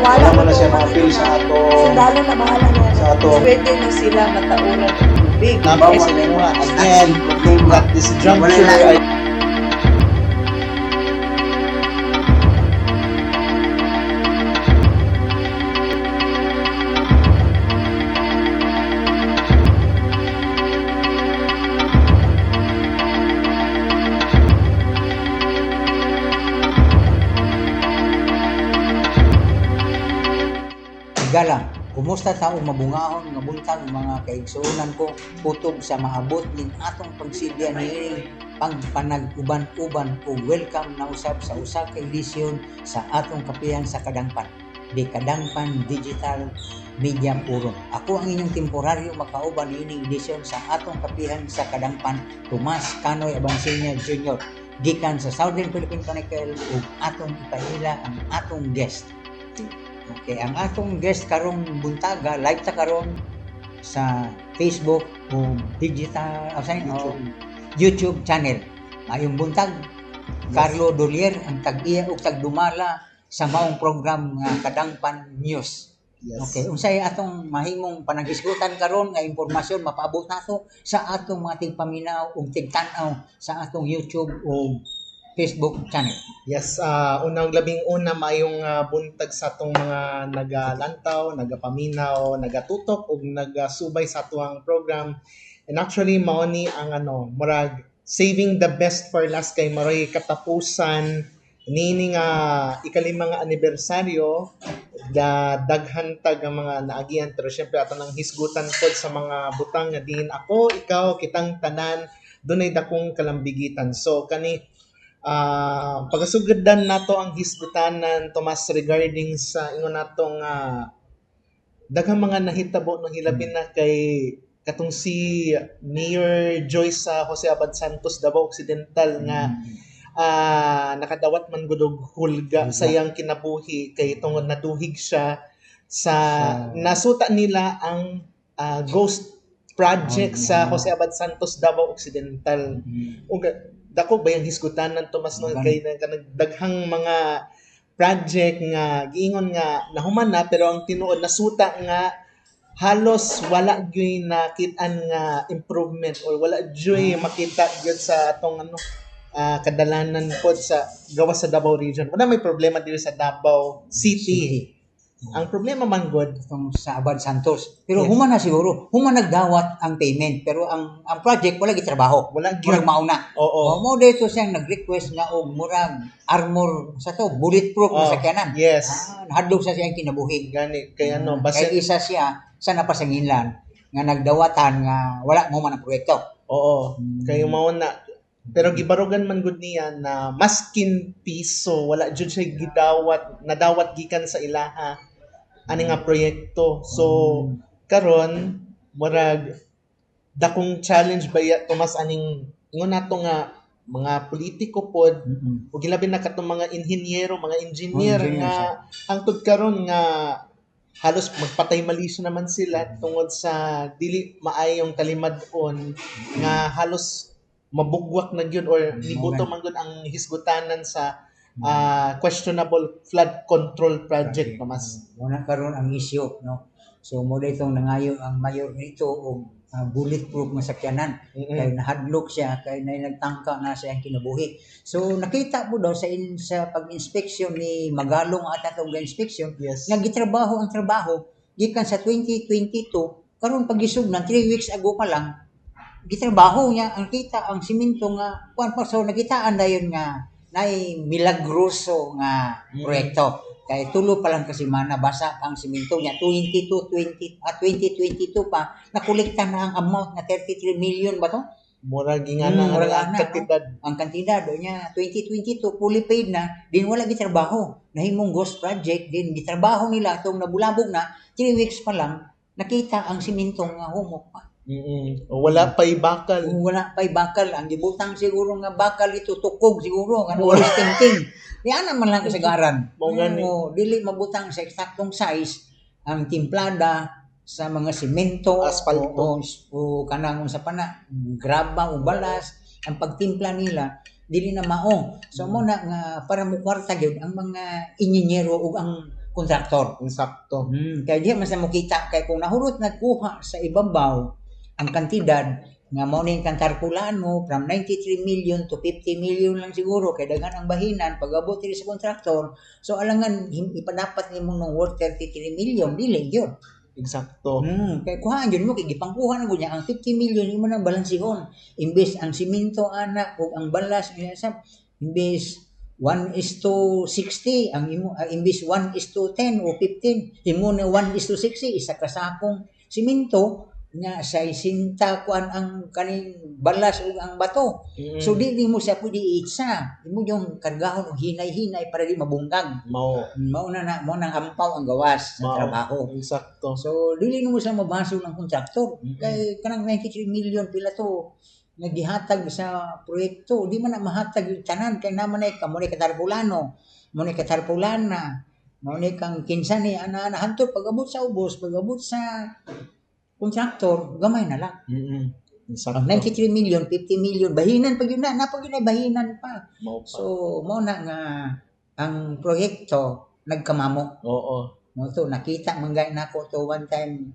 Nawala Wala man na siya ko, ma-appeal sa ato. sundalo na bahala na. Sa ato. Pwede na sila matauran ng tubig. Nabawa Kasi na nga. Again, at this juncture, ay Gala, kumusta taong mabungahon nga buntag mga kaigsuonan ko kutob sa maabot ning atong pagsilya niining pagpanag-uban-uban o welcome na usab sa usa ka edisyon sa atong kapihan sa Kadangpan, di Kadangpan Digital Media Forum. Ako ang inyong temporaryo makauban niining edisyon sa atong kapihan sa Kadangpan, Tomas Canoy Abansiña Jr. gikan sa Southern Philippine Chronicle ug atong ipaila ang atong guest. Okay, ang atong guest karong buntaga live ta karon sa Facebook o digital YouTube channel. Ayong buntag Carlo Dolier ang tag-iya ug tagdumala sa maong program nga Kadangpan News. yes. Okay, unsay atong mahimong panaghisgutan karon nga impormasyon mapaabot nato sa atong mga tigpaminaw ug tigtan-aw sa atong YouTube o Facebook channel. Yes, unang labing una mayong buntag sa atong mga nagalantaw, nagapaminaw, nagatutok ug nagasubay sa atuang program. And actually mao ni ang murag saving the best for last kay maray katapusan nini nga ikalimang anibersaryo daghan tag ang mga naagian, pero syempre ato nang hisgutan pod sa mga butang nga din ako, ikaw, kitang tanan dunay dakong kalambigitan. So kani pagasugadan nato ang hisgutanan, Tomas, regarding sa ingon natong daghang mga nahitabo nung hilabin na kay katong si Mayor Joyce Jose Abad Santos Davao Occidental nga nakadawat man gud og hulga sa iyang kinabuhi kay tungod naduhig siya sa nasuta nila ang ghost project sa Jose Abad Santos Davao Occidental. Ug dako ba yung hisgutanan, Tomas, no, kay nagdaghang mga project nga giingon nga nahuman na pero ang tinuod nasuta nga halos wala gyud nakitaan nga improvement or wala gyud makita gyud sa atong kadalanan pod sa gawas sa Davao region. Wala may problema diri sa Davao City. Ang problema man god itong sa Abad Santos. Pero human na siguro, human nagdawat ang payment pero ang project wala gitrabaho. Wala Murag mauna. Oo. Mo dito siyang nag-request nga og murag armor sa to, bulletproof na sakyanan. Yes. Nahadlok sa siyang kinabuhi. Gani kay Kaya isa siya sa napasanginlan nga nagdawatan nga wala mo man ang proyekto. Oo. Kay mao na pero gibarugan man gud niya na maskin piso wala jud siya nadawat gikan sa ilaha ani nga proyekto. So karon murag dakong challenge ba ya, Tomas, aning ingon nato nga mga politiko pod ug hilabi na katong mga inhinyero, mga engineer nga hangtod karon nga halos magpatay malisyo naman sila tungod sa dili maayong kalimad-on nga halos mabugwak na gyud or nibuto man gyud ang hisgutanan sa questionable flood control project, Tomas. Muna karon ang issue, no. So mo itong nangayo ang mayor nito og bulletproof nga sakyanan. Kay nahadlok siya kay nagtangka na sa iyang kinabuhi. So nakita mo daw sa pag-inspeksyon ni Magalong at atong inspeksyon nga gitrabaho ang trabaho gikan sa 2022 karon pagisug na 3 weeks ago pa lang gitrabaho niya ang kita ang simento nga kuan pa, so nakitaan dayon nga nay milagroso nga proyekto. Kay tulo pa lang kasi basa ang simento niya 2022 pa nakolekta na ang amount na 33 million ba to? Murag ingana ang kantidad. Ang kantidad niya 2022 fully paid na, din wala gitrabaho. Nahimong ghost project din gitrabaho nila tong nabulabog na 3 weeks pa lang nakita ang simento nga humok pa. Wala pa'y bakal. Wala pa'y bakal. Ang gibutang siguro nga bakal ito tukog siguro nga walis tingting. Diyan naman lang kasagaran. Dili mabutang sa eksaktong size ang timplada sa mga semento, asfalto o kanang sa pana graba o balas ang pagtimpla nila dili na mao. So mo na nga para mo kwarta gyud ang mga inhinyero ug ang kontraktor. Insakto. Kaya di man sa makita kay kung nahurot nagkuha sa ibabaw ang kantidad nga mao ning kantarkulano from 93 million to 50 million lang siguro kay daghan ang bahinan pag-abot diri sa kontraktor. So alangan ipadapat nimo ng worth 33 million dili yun. Eksakto. Kaya kuhaan yun mo, kaya gipangkuha na niya, ang 50 million, yung mo nang balansihon. Imbes ang simento, anak, o ang balas, imbes 1:60, imbes 1:10 o 15, imo na 1:60, isa kasakong simento, nga sa isinta kuan ang kaning balas o ang bato. So di mo siya pwede itsa. Imo yung kargahon o hinay-hinay para di mabunggag. Mao nang ampaw ang gawas sa trabaho. Insakto. So dili mo siya mabaso ng kontraktor. Kay kanang 93 million pila to nagihatag sa proyekto. Di man na mahatag yung tanan kay naman ay kamo ni katarpulano, mo ni katarpulana, mo ni kang kinsa ni ana hantod pag-abot sa ubos, pag-abot sa kontraktor, gamay na lang. Ang 93 million, 50 million, bahinan pag yun na, napag yun na, bahinan pa. So, mo na nga, ang proyekto, nagkamamo. Oo. Mo to, nakita manggay na ko to one time,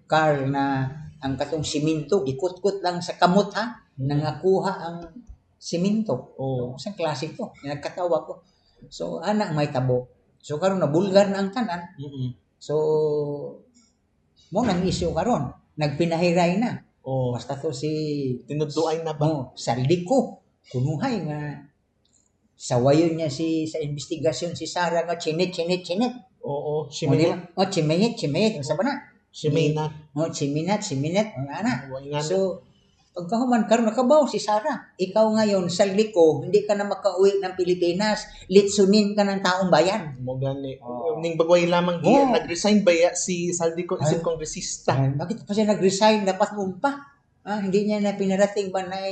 Carl, na ang katong siminto, gikut-kut lang sa kamot ha, nangakuha ang siminto. Oo. Isang klase to, nagkatawa ko. So, anak may tabo. So, karon na bulgar na ang tanan. So, mo nang isyu karon nagpinahiray na basta to si tinuduay na ba saldi ko kunuhay nga sawayon niya sa investigasyon si Sara nga chinet chimet sa bana chiminat ana so pagkahuman karon nakabaw si Sara ikaw ngayon saldi ko hindi ka na makauwi ng Pilipinas litsunin ka ng taong bayan mo gani ning bagway lamang nag-resign ba si Saldi ko isip kongresista bakit pa siya nag-resign dapat mo pa hindi niya na pinarating ba na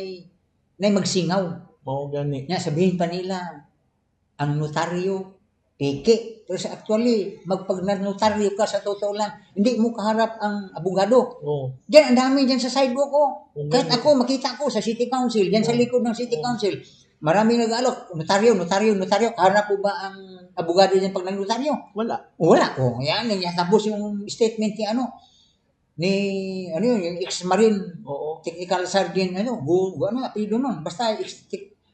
magsingaw mo gani nga sabihin pa nila ang notaryo peke pero actually magpag notaryo ka sa totoo lang hindi mo kaharap ang abogado diyan ang dami diyan sa sidewalk ko kahit ako makita ko sa city council diyan sa likod ng city council maraming nag-alok notaryo kaharap po ba ang abogado diyan pag nag-notaryo wala yan niya tapos yung statement ni yung ex-marine technical sergeant apelyido nun basta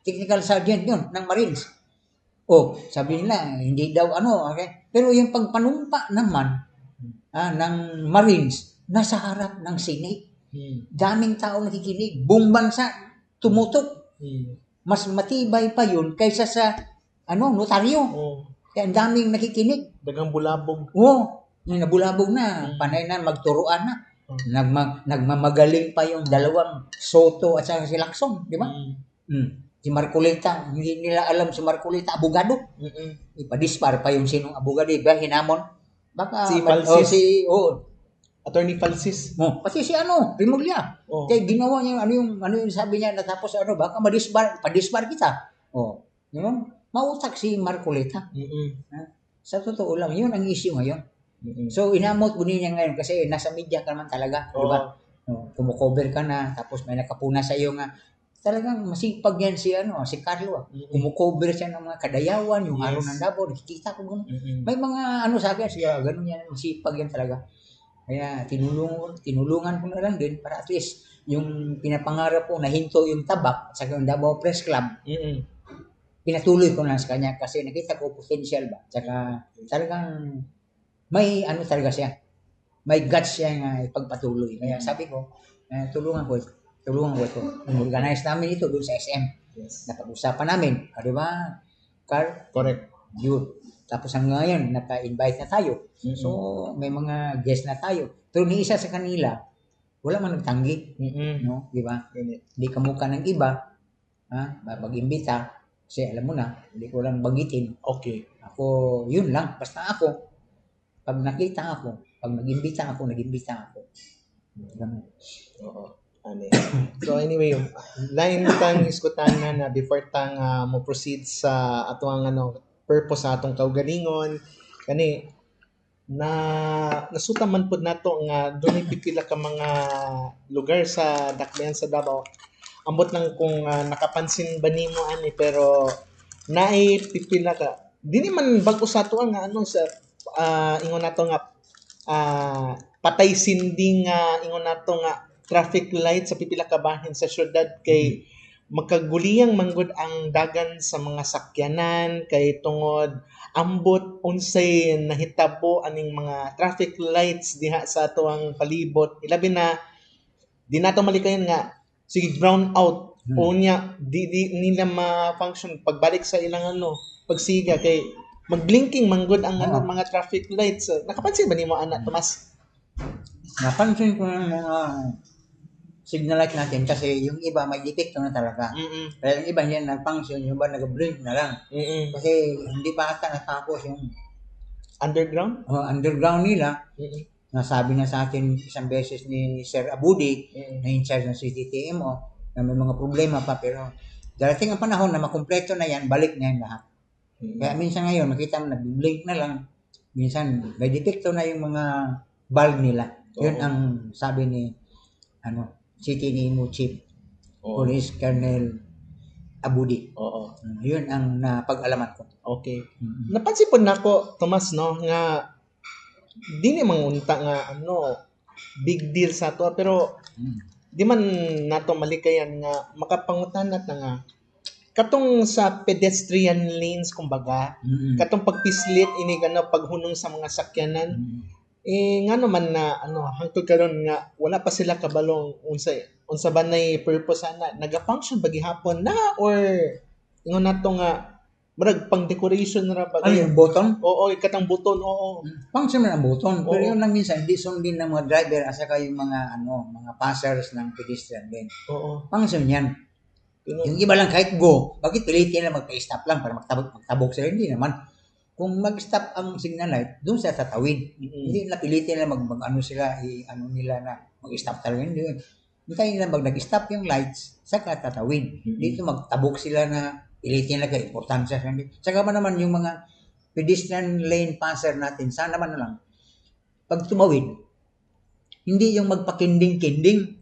technical sergeant yun ng Marines sabi nila, hindi daw okay? Pero yung pagpanumpa naman ng Marines, nasa harap ng Senate. Daming tao nakikinig. Buong bansa, tumutok. Mas matibay pa yun kaysa sa notaryo. Kaya ang daming nakikinig. Dagang bulabog. Yung nabulabog na. Panay na, magturuan na. Nagmamagaling pa yung dalawang Soto at saka si Lacson. Di ba? Si Marcolita, hindi nila alam si Marcolita, abogado. Ipadispar pa yung sinong abogado. Iba, hinamon. Baka, si Falsis. Attorney Falsis. Pati si Rimulya. Kaya ginawa niya, ano yung sabi niya, natapos baka padispar kita. Yun, mautak si Marcolita. Sa totoo lang, yun ang issue ngayon. So, inamot ko niya ngayon kasi nasa media ka naman talaga. Diba? Kumukover ka na, tapos may nakapuna sa iyo nga, talagang masipag yan si Carlo. Kumukover siya ng mga kadayawan, yung araw ng Davao, nakikita ko gano'n. May mga sa akin, siya, gano'n yan, masipag yan talaga. Kaya tinulungan ko na lang din para at least yung pinapangarap ko na hinto yung tabak sa Davao Press Club. Pinatuloy ko na sa kanya kasi nakita ko potential ba. Tsaka talagang may talaga siya. May guts siya nga ipagpatuloy. Kaya sabi ko, tulungan ko ito. Organize namin ito doon sa SM. Napag-usapan namin. Di ba, Carl? Correct. Yun. Tapos hanggang ngayon, naka-invite na tayo. So, may mga guest na tayo. Pero ni isa sa kanila, wala man nagtanggi. No? Di ba? Hindi kamukha ng iba. Mag-imbita. Kasi alam mo na, hindi ko lang banggitin. Okay. Ako, yun lang. Basta ako, pag nakita ako, pag nag-imbita ako. Ganun. Oo. So anyway, lain tang iskutan na before tang mo proceed sa atong purpose sa atong kaugalingon kani nasuta man pud nato nga dunay pipila ka mga lugar sa dakbayan sa Davao. Ambot lang kung nakapansin ba nimo pero naay pipila ka dili man bag-o sa ato nga sa ingon nato nga patay sinding nga ingon nato nga traffic light sa pipila ka bahin sa syudad kay magkaguliyang manggod ang dagan sa mga sakyanan kay tungod ambot unsay nahitabo aning mga traffic lights diha sa atuang palibot ilabi na di nato malikayan nga sige brown out o nya di nila ma-function pagbalik sa ilang pagsiga kay magblinking manggod ang mga traffic lights. Nakapansin ba nimo ana Tomas? Napansin ko ng mga signal light natin kasi yung iba may depekto na talaga. Kaya yung iba yan nag-function, yung iba nag-blink na lang. Kasi hindi pa ata natapos yung underground nila. Nasabi na sa akin isang beses ni Sir Abudi, na in charge ng CTTMO, na may mga problema pa pero darating ang panahon na makumpleto na yan, balik na yan lahat. Kaya minsan ngayon, makita mo nag-blink na lang. Minsan, may depekto na yung mga bulb nila. Yun ang sabi ni CTTMO Chief Police Colonel Abudi. Yun ang napag-alaman ko. Okay. Napansin po nako Tomas no nga di ni mangunta nga big deal sa to pero di man nato malikayan nga makapangutanat na nga katong sa pedestrian lanes kumbaga katong pagpislit ini paghunong sa mga sakyanan nga naman na hangtod karon nga wala pa sila kabalong unsa ba nay purpose ana naga-function ba gihapon na or ingon nato nga murag pang decoration ra ba yung button? Oo, katang button, Function man ang button. Pero yun lang minsan, hindi sundin ng mga driver at saka yung mga mga passers ng pedestrian lane. Function yan. Yung iba lang kahit go, bakit pilitin na magpa-stop lang para magtabok sila? Hindi naman. Kung mag-stop ang signal light, doon sila tatawid. Hindi na pilitin na sila, nila na mag-stop talaga. Hindi. Hintayin nila nag-stop yung lights, saka tatawid. Dito magtabok sila na pilitin na kayo, importansya sa hindi. Saka man naman yung mga pedestrian lane passer natin, sana man na lang, pag tumawid, hindi yung magpakinding-kinding,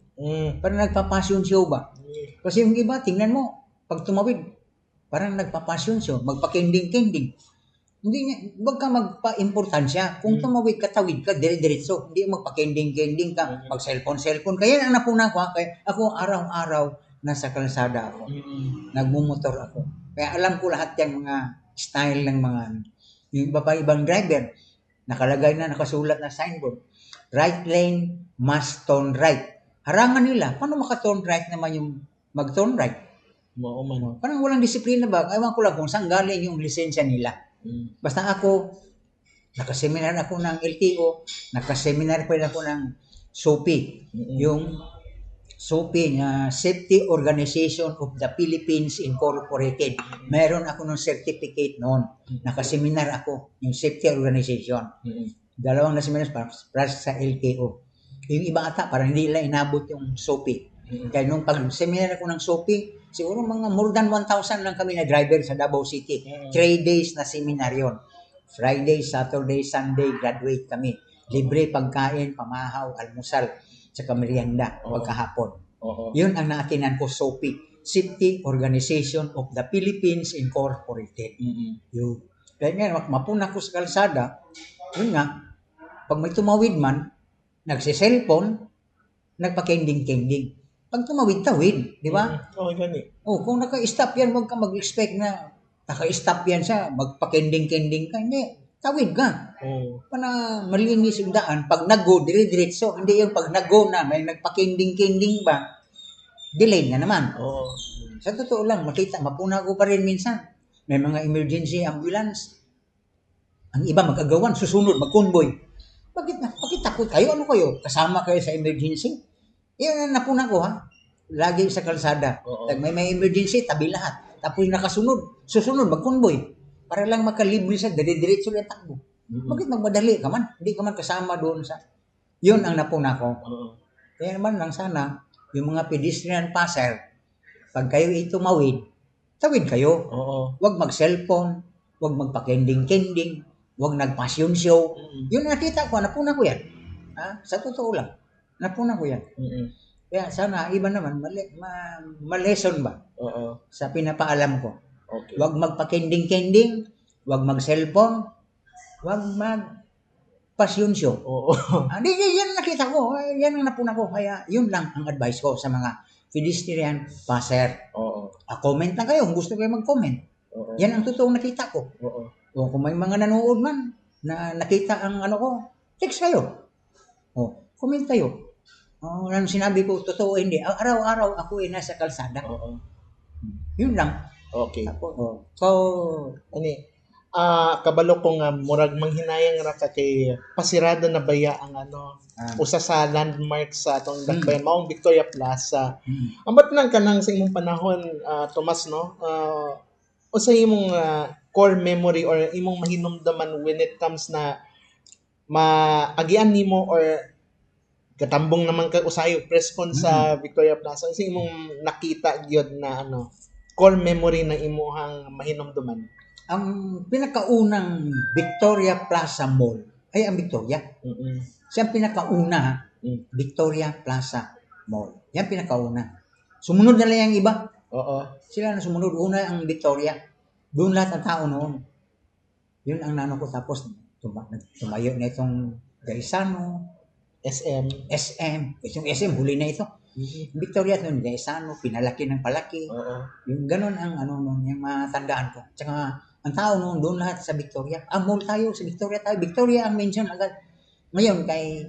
parang nagpapasyon show ba? Kasi yung iba, tingnan mo, pag tumawid, parang nagpapasyon show, magpakinding-kinding. Hindi nga, wag ka magpa-importansya. Kung tumawid ka, tawid ka, dire-diretso. Hindi magpakinding-kinding ka, mag-cellphone. Kaya ang napuna ko, kaya ako araw-araw, nasa kalsada ako. Nagmumotor ako. Kaya alam ko lahat yung mga style ng mga yung ibang driver. Nakasulat na signboard. Right lane must turn right. Harangan nila. Paano maka-turn right naman yung mag-turn right? Parang walang disiplina ba? Ewan ko lang kung saan galing yung lisensya nila. Basta ako, nakaseminar ako ng LTO, nakaseminar pa rin ako ng SOPI. Yung SOPI na Safety Organization of the Philippines Incorporated. Meron ako ng certificate noon. Nakaseminar ako yung Safety Organization. Dalawang na-seminar para sa LTO. Yung iba ata, parang hindi nila inabot yung SOPI. Kaya nung pag-seminar ako ng SOPI, siguro mga more than 1,000 lang kami na driver sa Davao City. 3 days na seminar yun. Friday, Saturday, Sunday, graduate kami. Libre pagkain, pamahaw, almusal, sa merienda pagkahapon. Yun ang naatinan ko, SOPI, Safety Organization of the Philippines Incorporated. Yun. Kaya nga, mapuna ko sa kalsada, yun nga, pag may tumawid man, nagsiselfon, nagpakending-kending. Pag tumawid-tawid, di ba? Gani. Kung naka-stop yan, huwag ka mag-expect na naka-stop yan siya, magpakending-kending ka. Hindi. Tawid ka. Para malinis yung daan. Pag nag-go, dire-diretso. Hindi yung pag nag-go na, may nagpakinding-kinding ba, delay na naman. Sa totoo lang, mapuna ko pa rin minsan. May mga emergency ambulance. Ang iba mag-agawan, susunod, mag-convoy. Bakit takot kayo? Ano kayo? Kasama kayo sa emergency? Yan ang napuna ko ha. Lagi sa kalsada. May emergency, tabi lahat. Tapos nakasunod, susunod, mag-convoy. Para lang makalibre sa dire-diretso lang takbo. Bakit magmadali ka man? Hindi ka man kasama doon sa... Yun ang napuna ko. Kaya naman lang sana, yung mga pedestrian passer, pag kayo tumawid, tawid kayo. Huwag mag-cellphone, huwag magpakending-kending, huwag nag-passion show. Yun nakita ko, napuna ko yan. Sa totoo lang, napuna ko yan. Kaya sana, iba naman, ma-lesson ba? Sa pinapaalam ko. Huwag magpakending-kending, huwag mag-cellphone, Huwag pasyonsyo. Oo. Yan ang nakita ko. Yan ang napuna ko. Kaya yun lang ang advice ko sa mga pedestrian passer. Oo. Comment lang kayo kung gusto kayo mag-comment. Oo. Yan ang totoong nakita ko. Oo. O kung may mga nanonood man na nakita ang ano ko, text kayo. O, comment kayo. O, anong sinabi ko, totoo hindi. Araw-araw ako ay nasa kalsada. Oo. Yun lang. Okay. Tapos, so, Ani, kabalo ko nga murag manghinayang ra ka kay pasirado na baya ang usa sa landmark sa atong dakbayan maong Victoria Plaza. Ambat nang kanang sa imong panahon, Tomas, no? Usa imong core memory or imong mahinumdaman when it comes na maagian nimo or katambong naman ka usayo press con sa Victoria Plaza. Usa imong nakita gyud na core memory na imuhang mahinumduman? ang pinakaunang Victoria Plaza Mall ay ang Victoria. Siya ang pinakauna, Victoria Plaza Mall. Yan pinakauna. Sumunod na lang yung iba. Oo. Sila na sumunod. Una ang Victoria. Doon lahat ang tao noon. Yun ang nano ko. Tapos tumayo na itong Gaisano, SM. Yung SM, huli na ito. Victoria at noon, Gaisano, pinalaki ng palaki. Oo. Yung ganun ang noon, yung matandaan ko. Tsaka ang tao noon, doon lahat sa Victoria. Mall tayo, sa Victoria tayo. Victoria ang mention agad. Ngayon, kay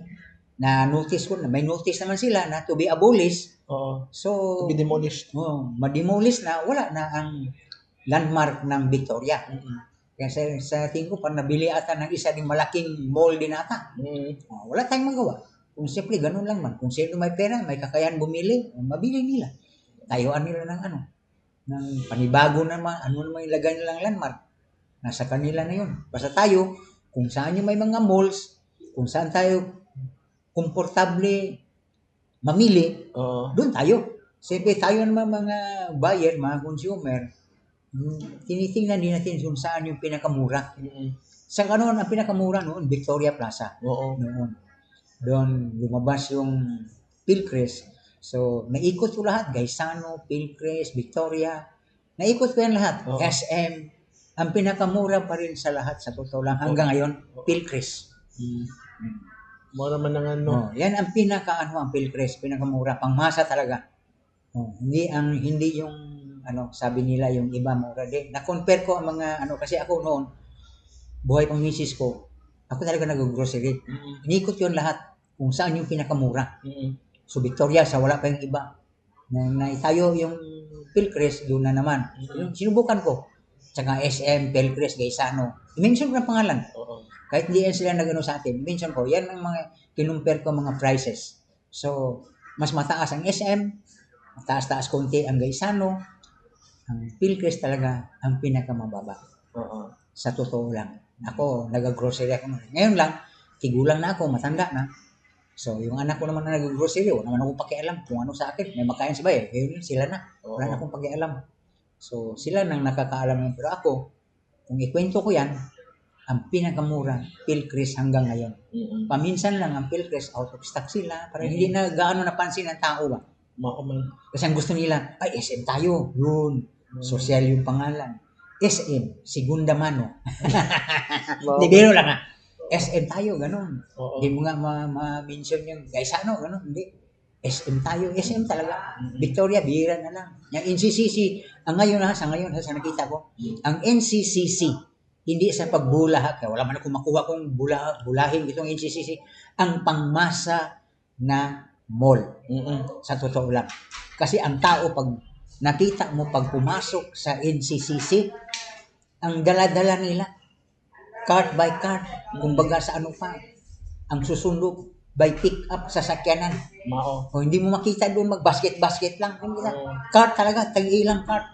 na-notice ko na, may notice naman sila na to be abolished. Oo. So, To be demolished. ma-demolish na, wala na ang landmark ng Victoria. Kaya sa tingin ko, pag nabili ata ng isa ng malaking mall din ata, wala tayong magawa. Kung simple, ganun lang man. Kung sino may pera, may kakayahan bumili, mabili nila. Tayuan nila ng ng panibago naman, naman ilagay nilang landmark. Nasa kanila na yun. Basta tayo, kung saan yung may mga malls, kung saan tayo komportable mamili, doon tayo. Siyempre tayo naman mga buyer, mga consumer, tinitingnan din natin kung saan yung pinakamura. Sa kanon ang pinakamura noon, Victoria Plaza. Oo. Noon. Doon lumabas yung Pilcrest. So, naikot ko lahat. Gaisano, Pilcrest, Victoria. Naikot ko yan lahat. SM. Ang pinakamura pa rin sa lahat, sa totoo lang. Hanggang ngayon, Pilcrest. Mura man ng yan ang ang Pilcrest. Pinakamura. Pangmasa talaga. Hindi yung sabi nila yung iba mura din. Na-compare ko ang mga kasi ako noon, buhay pang misis ko, ako talaga nag-grocery. Inikot yun lahat kung saan yung pinakamura. So Victoria, sa wala pa yung iba. Tayo yung Pilcrest, doon na naman. Sinubukan ko. Tsaka SM, Pilcrest, Gaisano. I-mention ko ng pangalan. Kahit hindi yan sila nagano sa atin, i-mention ko. Yan ang mga kinumpare ko mga prices. So, mas mataas ang SM, mataas-taas konti ang Gaisano, ang Pilcrest talaga ang pinakamababa. Sa totoo lang. Ako, nag-grocery ako. Ngayon lang, tigulang na ako, matanda na. So, yung anak ko naman na nag-grocery, wala naman akong pakialam kung ano sa akin. May makain sa bayan. Ngayon sila na. Wala na akong pakialam. So, sila nang nakakaalam yun. Pero ako, kung ikwento ko yan, ang pinakamura, Pilcrest hanggang ngayon. Paminsan lang ang Pilcrest, out of stock sila. Para hindi na gaano napansin ng tao ba. Kasi ang gusto nila, ay SM tayo. Yun. Social yung pangalan. SM, segunda mano. Hindi, biro lang ha. SM tayo, ganun. Hindi mo nga ma-mention yung Gaisano, ganun. Hindi. SM tayo. SM talaga. Victoria, bihira na lang. Yung NCCC, sa ngayon, sa nakita ko, ang NCCC, hindi sa pagbula, kaya wala man akong makuha kung bulahin itong NCCC, ang pangmasa na mall. Sa totoo lang. Kasi ang tao, pag nakita mo pag pumasok sa NCCC, ang dala-dala nila, cart by cart, kumbaga sa ang susundo by pick up sa sakyanan. O hindi mo makita doon mag-basket lang. Cart talaga, tag-ilang cart.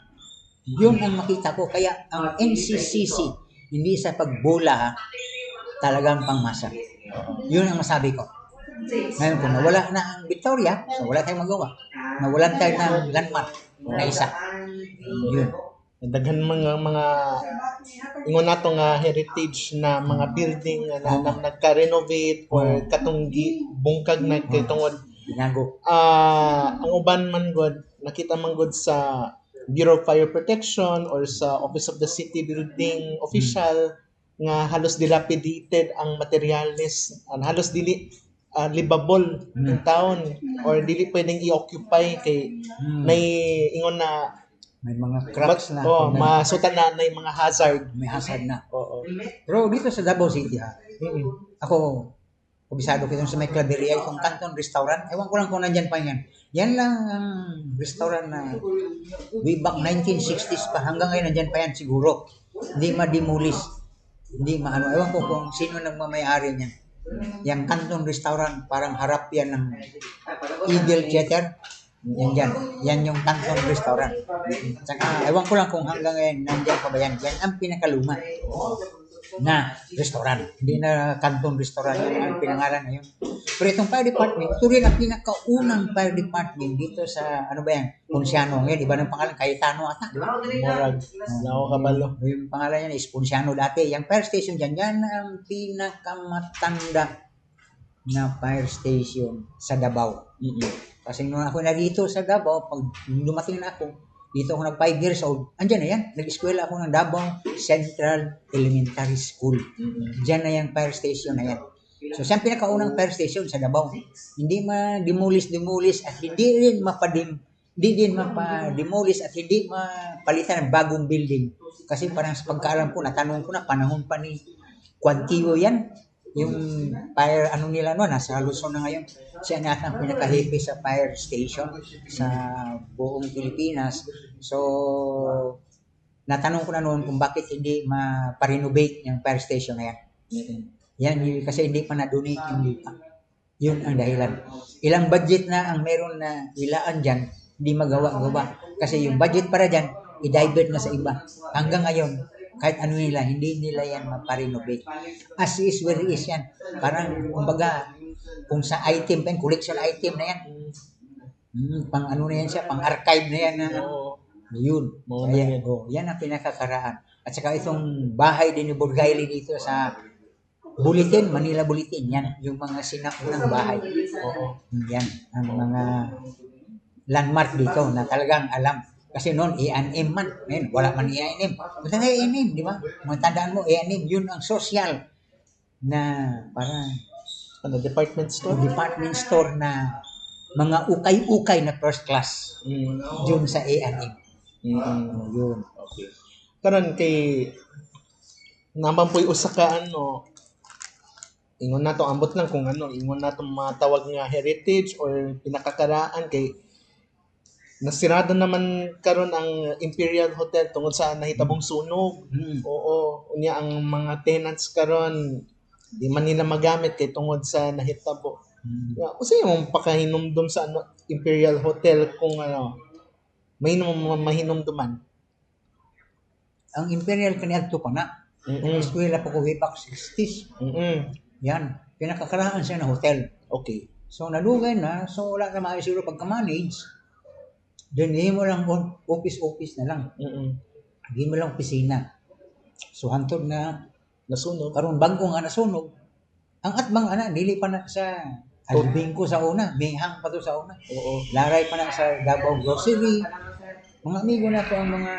Yun ang makita ko. Kaya ang NCCC, hindi sa pagbula, talagang pangmasa. Yun ang masabi ko. Ngayon kung nawala na ang Victoria, so wala tayong magawa. Nawalan tayo ng landmark na isa. Yun. Daghan mga ingon nato nga heritage na mga building na nagka-renovate or katunggi bungkag na kay tungod binago. Ang uban man god nakita man god sa Bureau of Fire Protection or sa Office of the City Building official nga halos dilapidated ang materials, halos dili livable in town or dili pwedeng i-occupy kay may ingon na May mga cracks na. masutan na yung mga hazard. May hazard na. Oo. Pero dito sa Davao City ha, Mm-mm. ako, kabisado ko sa may Claveria, itong Canton Restaurant. Ewan ko lang kung nandyan pa yan. Yan lang ang restaurant na way back 1960s pa. Hanggang ngayon nandyan pa yan siguro. Hindi ma-demolish. Hindi maano. Ewan ko kung sino nagmamayari niyan. Yung Canton Restaurant, parang harap yan ng Eagle Theater. Yan dyan. Yan yung Canton Restaurant. Saka, ewan ko lang kung hanggang ngayon nandyan pa ba yan. Yan ang pinakaluma na restaurant. Hindi na Canton Restaurant yan ang pinangalan ngayon. Pero itong fire department, ito rin ang pinakaunang fire department dito sa, ano ba yan, Ponciano. Ngayon, iba ng pangalan, Cayetano ata, di ba? Murag Lao Kabalo. Yung pangalan yan is Ponciano dati. Yung fire station dyan, yan ang pinakamatanda na fire station sa Davao. Kasi nung ako na dito sa Davao, pag dumating na ako, dito ako nag 5 years old, andyan na yan. Nag-eskwela ako ng Davao Central Elementary School. Diyan na yung fire station na yan. So, siya ang pinakaunang fire station sa Davao. Hindi ma-demolish at hindi din mapa-demolish at hindi mapalitan ng bagong building. Kasi parang sa pagkaalam ko, natanong ko na, panahon pa ni Quantivo yan. Yung fire, nila nasa Luzon na ngayon. Siya na ang pinaka-heavy sa fire station sa buong Pilipinas. So, natanong ko na noon kung bakit hindi ma-renovate yung fire station na yan. Yan, kasi hindi pa na-donate yung lupa. Yun ang dahilan. Ilang budget na ang meron na ilaan dyan, hindi magawa-gawa. Kasi yung budget para dyan, i-divert na sa iba. Hanggang ngayon, kahit ano nila, hindi nila yan ma-renovate. As is, where is yan. Parang, kumbaga, kung sa item, collection item na yan. Pang ano na yan siya, pang archive na yan. Yun. Ayan, yan ang pinakakaraan. At saka itong bahay din ni Burgaili dito sa Bulletin, Manila Bulletin, yan. Yung mga sinaunang bahay. Yan, ang mga landmark dito na talagang alam. Kasi noon, A&M man. Ngayon, wala man A&M. Basta na A&M, di ba? Matandaan mo, A&M, yun ang social na parang Department store? Department store na mga ukay-ukay na first class. Yun sa A&M. Yun. Okay. Karon kay naman po'y usa ka ingon nato ambot lang kung ingon nato matawag nga heritage or pinakakaraan kay nasirado naman karon ang Imperial Hotel tungod sa nahitabong sunog. Oo, unya ang mga tenants karon di man nila magamit kay tungod sa nahitabo. Usa yung pakahinumdum sa Imperial Hotel kung may mahinumduman. Ang Imperial kaniadto pa na. Eskwela pa ko way back 60s. Yan, pinakakaraan siya na hotel. Okay. So nalugay na, so wala na maisuro pagka-manage. Then mo lang office na lang. Hindi mo lang opisina. So hantod na nasunog. Karon bago nga nasunog. Ang atbang dili pa na sa albing ko sa una, bihang pa to sa una. Oo. Laray pa na sa Davao Grocery. Mga amigo na ko ang mga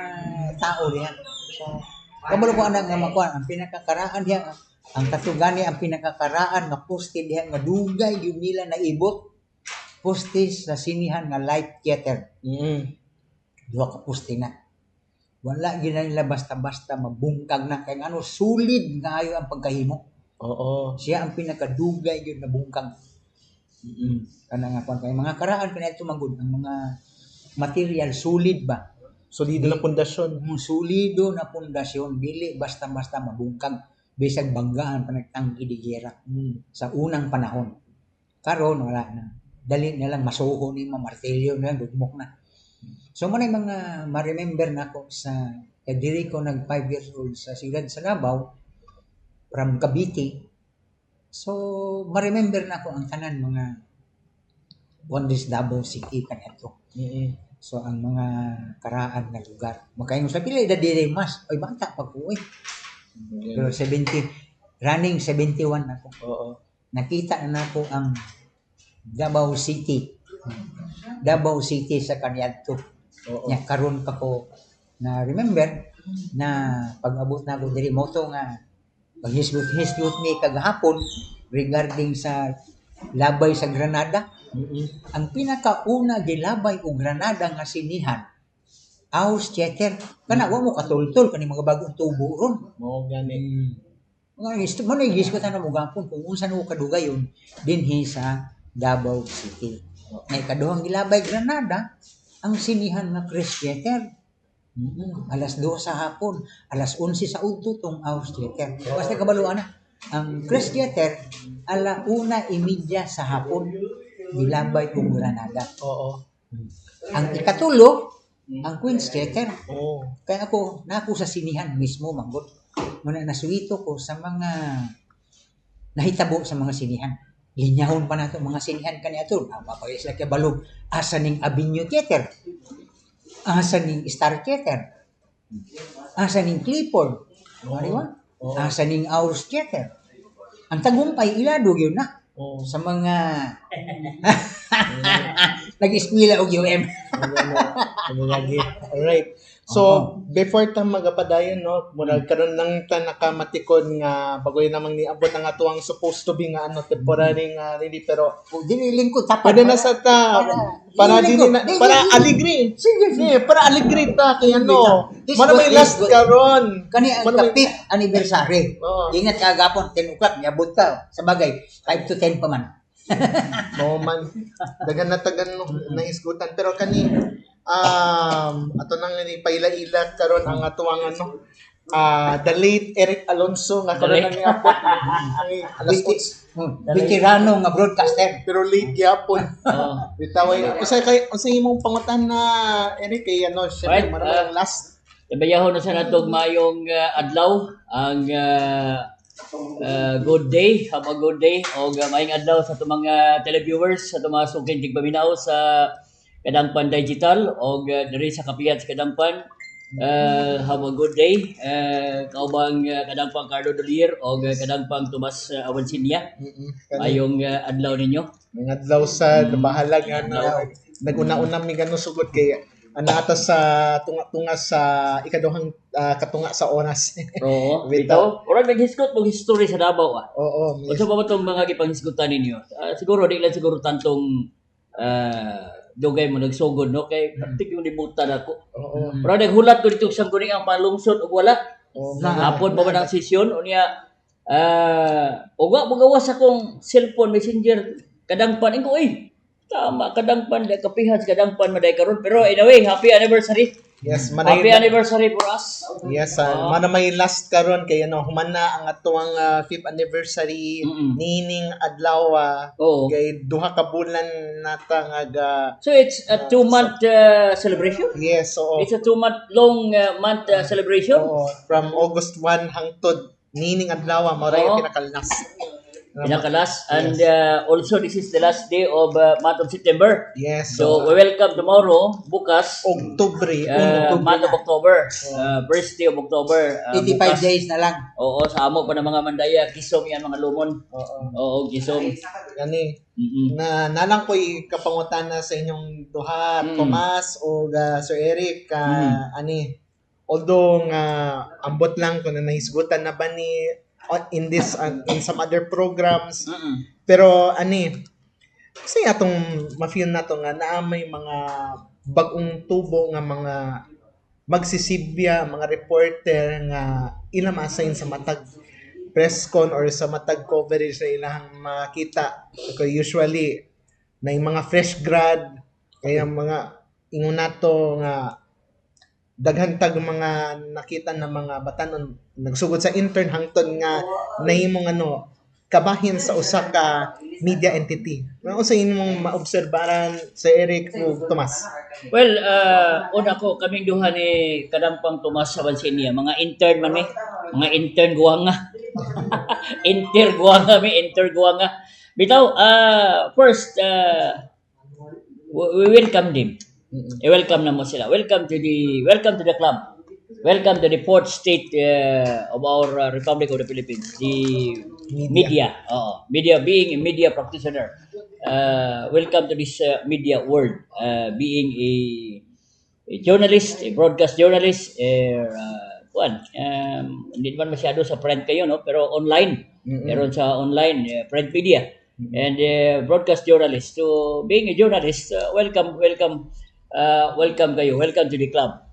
tao diyan. So kabalo ko nga makuha ang pinakakaraan diyan. Ang katugani ang pinakakaraan nga poste diyan nga dugay yun nila naibot. Poste sa sinihan nga light theater. Duha ka poste na. Wala gina nila basta-basta mabungkag na kay sulid nga ayo ang pagkahimo. Oo. Siya ang pinakadugay yun na bungkag. Kana nga kay mga karaan kaniadto magud ang mga material solid ba? Solido na pundasyon. Solido na pundasyon dili basta-basta mabungkag bisag banggaan pa nagtanggi di gera sa unang panahon. Karon wala na. Dali na lang masuho ni martilyo na dugmok na. So man mga ma-remember na ako sa diri ko nag 5 years old sa siyudad sa Davao from Cavite. So ma-remember na ako ang tanan mga Wonders Davao City kanito. So ang mga karaan na lugar. Makaingon sa pila edad diri mas ay bata pa ko eh. Pero running 71 ako. Oo. Nakita na ako ang Davao City. Davao City sa kaniadto. Nya karon pa ko na remember na pag-abot na ako diri moto nga Paghisgot-hisgot ni kagahapon regarding sa labay sa Granada. Ang pinakauna gilabay og Granada nga sinihan, House Theater. Kana wa mo katultol kani mga bagong tubo ron. Mao gani. Mga gusto mo na igisgotan na mo gapon kung unsa mo kadugayon dinhi sa Davao City. May kaduhang gilabay Granada ang sinihan nga Chris Theater. Alas 2 sa hapon, alas 11 sa udto tong House Theater. Basta kabaluan na. Ang Chris Theater, ala 1:30 sa hapon, gilabay kong Granada. Oo. Ang ikatulo, ang Queen's Theater. Oo. Kaya ako sa sinihan mismo, manggot. Muna nasuwito ko sa mga nahitabo sa mga sinihan. Linyahon pa nato mga sinihan kaniya to. Mapagay sila kay balog. Asa ning Avenue Theater. Asa ning Star Theater. Asa ning Clifford. Di ba? Asa ning House Theater. Ang tagumpay ilado yun na. Oo. Sa mga nag-eskwela og UM. Ano lagi. Alright. So, before ta magapadayon, no, murag karon lang ta nakamatikon nga bagoy namang niabot ang atuang supposed to be nga temporary nga really, pero Dili lingkod tapat. pwede na sa ta para aligri. Sige. Para aligri ta kay ano. This Mana may good, last this good. karon. Kani ang Ano may- 5th anniversary. Oo. Ingat ka agapon 10 o'clock niabot ka. Sa bagay 5 to 10 pa man. Mao man dagan na tagan na isgutan, pero kani ato nang ni paila-ila karon ang atuang ano the late Eric Alonso nga karon nang niabot ay alas 8 Veterano nga broadcaster. pero late gyapon. Bitaway usay imong pangutan na Eric kay ano Right, syempre maraming last. Tabayahon na sa natog mayong adlaw ang good day, have a good day o maayong adlaw sa itong mga televiewers, sa itong mga sugin tigpaminaw sa Kadangpan Digital o diri sa Kapiat sa Kadangpan. Have a good day. Kaubang Kadangpang Carlo Dolier o Kadangpang Tomas Awansinya. Ayong adlaw ninyo. Mga adlaw sa bahalag nga na naguna-una mi gano sugod kay ata sa tunga-tunga sa ikaduhang katunga sa oras. Oo, Bitaw. bitaw. Ora naghisgot og history sa Davao ah. Oo. Unsa pa ba itong mga gipanghisgutan ninyo? Siguro di lang siguro tantong dugay mo nagsugod no kay praktik yung libutan ako. Oo. Pero naghulat ko dito sa guni ang palungsod og wala. Oo. Hapon pa man ang sesyon unya og wa magawas akong cellphone messenger kadangpan ko tama kadangpan da kapihas kadangpan maday karon pero anyway happy anniversary. Yes, Happy manay. anniversary for us. Yes, mana may last karon kay ano human na ang atuang 5th anniversary nining adlaw Oo. kay duha ka bulan nata nga So it's a 2-month celebration. yes, oo. It's a 2-month long month celebration. Oo, from August 1 hangtod nining adlaw mao ra yung Oo. pinaka-last. Pinakalas and also this is the last day of month of September. Yes. So we welcome tomorrow, bukas, Oktubre, month of October, first day of October. 85 bukas. days na lang. Oo, sa amo pa ng mga mandaya, kisom yan mga lumon. Oo. Oo, kisom. Gani Mm-mm. na nalang ko'y kapangutan na sa inyong duha, Tomas o Sir Eric, ani although ambot lang kung na nahisgutan na ba ni in this in some other programs, pero kasi atong ma-feel na to nga naa may mga bagong tubo nga mga magsisibya, mga reporter nga ilang ma-assign sa matag press con or sa matag coverage na ilang makita. So, usually na yung mga fresh grad kaya mga ingon nato nga daghan tag mga nakita na mga batanon nagsugod sa intern hangtod nga nahimong kabahin sa usa ka media entity. Ano sa imong maobserbaran sa Eric ug Tomas? Well, una ko kaming duha ni Kadampang Tomas sa Bansinia, mga intern man mga intern guwanga. Intern guwanga. Bitaw, first we welcome them. I-welcome na mo sila. Welcome to the club. Welcome to the fourth state of our Republic of the Philippines, the media. Media, being a media practitioner. Welcome to this media world. Being a journalist, a broadcast journalist, hindi naman masyado sa print kayo, no? Pero online. Meron sa online, print media. And broadcast journalist. So, being a journalist, welcome kayo. Welcome to the club.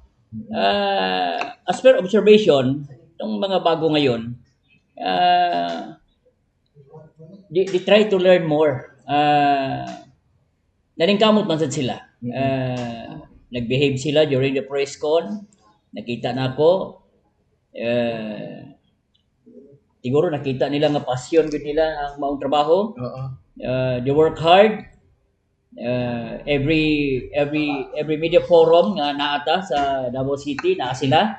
As per observation, itong mga bago ngayon, they try to learn more. Naningkamot man sad sila. Nag-behave sila during the press con. Nakita na ako. Siguro nakita nila nga passion gud nila ang maong trabaho. Oo. They work hard. Every media forum nga naata sa Davao City naa sila.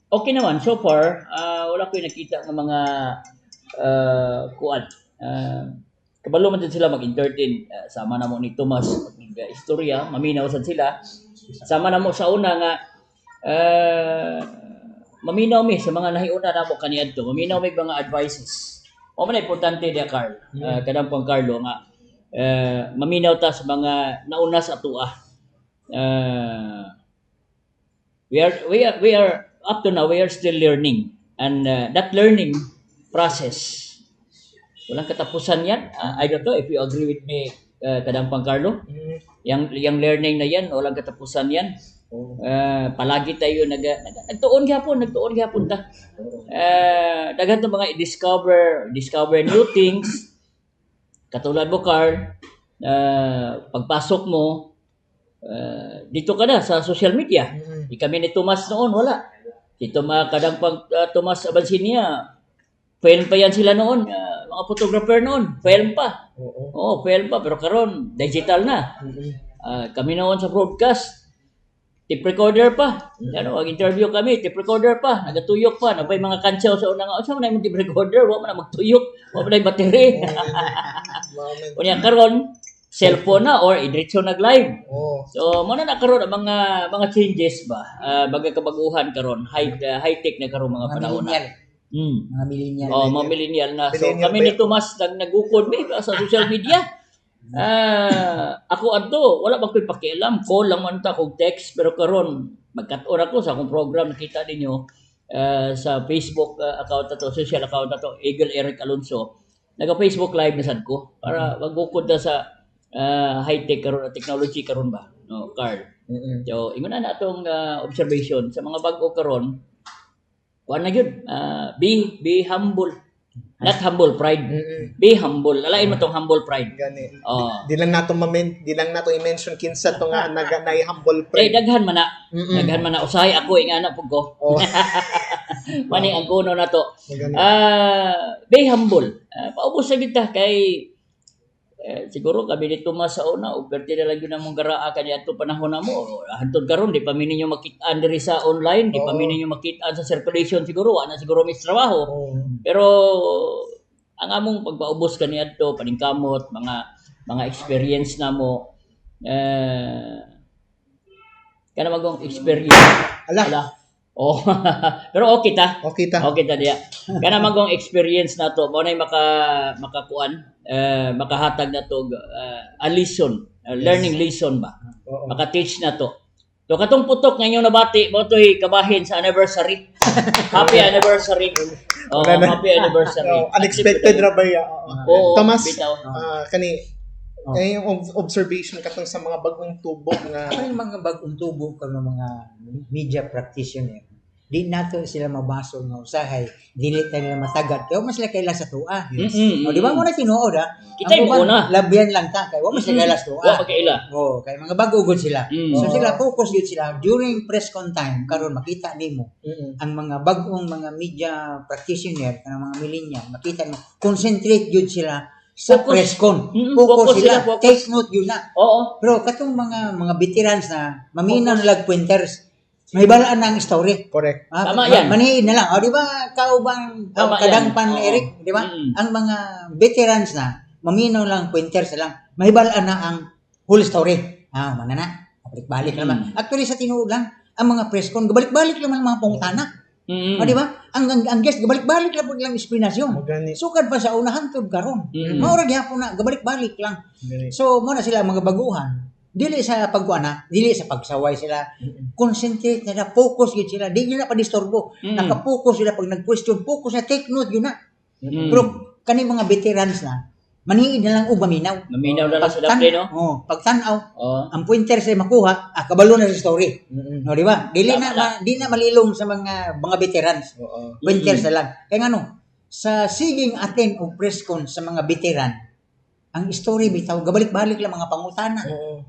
Okay naman so far. Wala ko nakita ng mga kuan. Kabalo man din sila mag-entertain. Sama na mo ni Tomas istorya, maminaw sad sila. Sama na mo sa una nga maminaw mi sa mga nahiuna na mo kaniadto. Maminaw mi mga advices. O man importante dia Carl. Kadang pang Carlo nga maminaw ta sa mga nauna sa atua. We are up to now we are still learning and that learning process walang katapusan yan. I don't know if you agree with me kadang pang Carlo. Yang learning na yan walang katapusan yan. Palagi tayo nagtuon gyapon ta. Daghan ta mga discover new things. Katulad mo Carl, pagpasok mo dito ka na sa social media. Di kami ni Tomas noon wala. Dito kadang pag Tomas Abansinia, film pa yan sila noon, mga photographer noon, film pa. Oo, film pa pero karon digital na. Kami noon sa broadcast tape recorder pa. Mag-interview kami, tape recorder pa, nagatuyok pa, nabay mga kantsaw sa una nga. Sa man yung tape recorder, wa man magtuyok, wa man battery. Kunya karon cellphone na or diretso nag-live. So mo na nakaroon ang mga changes ba. Bagay kabaguhan karon, high tech na karon mga panahon na. Mga millennial. Mga millennial na. So kami ni Tomas nagukod sa social media. Ako adto wala ba ko'y pakialam, call lang man ta kog text pero karon magkat-on ako sa akong program nakita ninyo sa Facebook account to, social account to, Eagle Eric Alonso. Naga-Facebook live na sad ko para magukod ta sa high-tech karon technology karon ba. No, Carl. So ingon na atong observation sa mga bag-o karon. Kuan na gyud. Be humble. Not humble pride. Be humble. Alain mo tong humble pride. Gani. Di lang nato i-mention kinsa to nga humble Eh pride. daghan man na. Daghan man na usahay ako nga na pug ko. Mani ang kuno na to. Be humble. Paubos sa kita kay siguro kami ni Tomas sa una uperte na lang yun ang mong garaa kanya ato panahon na mo. Hantod karon di pa mi ninyo makita diri sa online, di pa mi ninyo makita sa circulation siguro, ana siguro may trabaho. Pero ang among pagpaubos kaniya ato paningkamot mga experience na mo kana magong experience. Ala. Pero okay ta. Okay ta diya. Kana magong experience na to, mo nay makakuan, makahatag na to a lesson, learning lesson ba. Maka-teach na to. So katong putok nga inyong nabati mo to'y kabahin sa anniversary. Happy anniversary. Happy anniversary. Unexpected ra ba ya? Tomas, bitaw. yung observation katong sa mga bagong tubo nga May mga bagong tubo ka ng mga media practitioner. Di nato sila mabasol nga usahay, dili tayo nila matagad. Kaya wala sila kaila sa tua. O di ba mo na tinuod Kita yung una. Labyan lang ta, kaya wala sila kaila sa tua. Wa magkaila. Kaya mga bago gud sila. So sila focus yun sila during press con time karon makita nimo ang mga bagong mga media practitioner kanang mga millennial makita mo concentrate yun sila sa press con. Focus sila. Take note yun na. Pero katong mga veterans na maminaw na lag pointers, may balaan na ang story. correct. Tama yan. Maniin na lang. Di ba, kaubang kadangpan ni Eric, di ba? Ang mga veterans na, maminaw lang, pointers na lang, may balaan na ang whole story. Mana na, balik-balik naman. Actually, sa tinuod lang, ang mga press con, gabalik-balik naman ang mga pungtana. Di ba? Ang guest, gabalik-balik lang explanation. Sukad pa sa unahan to karon. Maura gyapon na, gabalik-balik lang. So, muna sila mga baguhan. dili sa pagkuana, dili sa pagsaway sila. Concentrate na focus gid sila. Di na pa disturbo. Naka-focus sila pag nag-question, focus na take note yun na. Pero kani mga veterans na maniid na lang og maminaw. Maminaw na lang sa daplin, no? Pag tan-aw, Oh. ang pointer sa makuha, kabalo na sa story. No, di ba? Dili Tama na di na malilong sa mga veterans. Pointers na lang. Kaya nga sa siging atin og press con sa mga veteran, ang story bitaw gabalik-balik lang mga pangutana.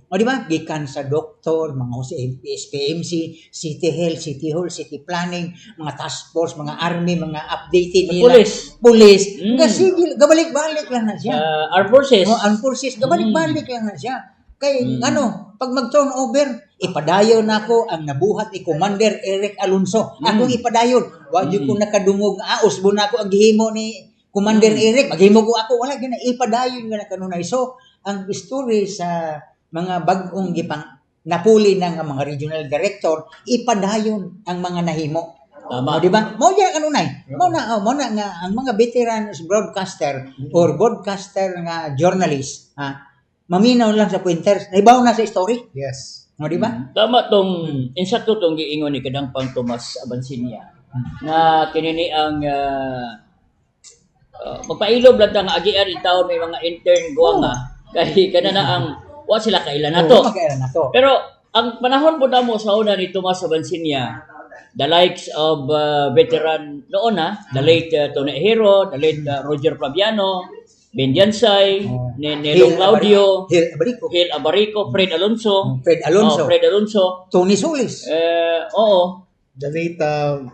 O di ba? Gikan sa doktor, mga SPMC, City Health, City Hall, City Planning, mga task force, mga army, mga updated nila. Police. Sige, gabalik-balik lang na siya. Armed Forces. Armed Forces, gabalik-balik lang na siya. Kay pag mag-turnover, ipadayon nako ang nabuhat ni Commander Eric Alonso. Akong ipadayon. Wa jud ko nakadungog usbo nako ang gihimo ni Commander Eric. Maghimo ko ako wala gyud na ipadayon nga kanunay. So, ang story sa mga bag-ong gipang napuli ng mga regional director, ipadayon ang mga nahimo. Tama. Di ba? Mao gyud kanunay. Mao na nga ang mga veterans broadcaster or broadcaster nga journalist, maminaw lang sa pointers. Naibaw na sa story. Yes. Di ba? Tama tong insakto tong giingon ni Kadangpang Tomas Abansinia na kinini ang magpailob lang ta nga agian itaw may mga intern guwanga kay kana na ang wa sila kailan nato. Kailan nato. Pero ang panahon po na mo sa una ni Tomas Abansinia, the likes of veteran noon the late Tony Hero, the late Roger Fabiano, Ben Jansay, Nelong Claudio, Hil Abarico, Fred Alonso, Fred Alonso, Tony Solis. Oo. The late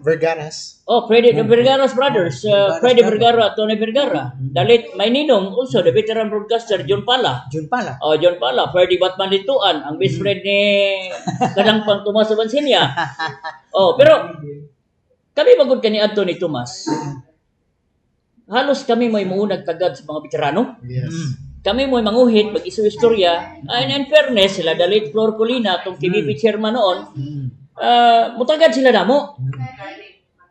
Verganas. Freddy Vergara's brothers, Freddy Vergara, Tony Vergara. The late Maininong, also the veteran broadcaster John Pala. John Pala. John Pala, Freddy Batman Lituan, ang best friend ni Kadangpang Tomas Abansinia. Pero kami magod kani adto ni Tomas. Halos kami may muunag tagad sa mga veterano. Yes. Kami mo'y manguhit, mag-istorya. And in fairness, sila, the late Flor Colina, itong TVP chairman noon, mutagad sila namo.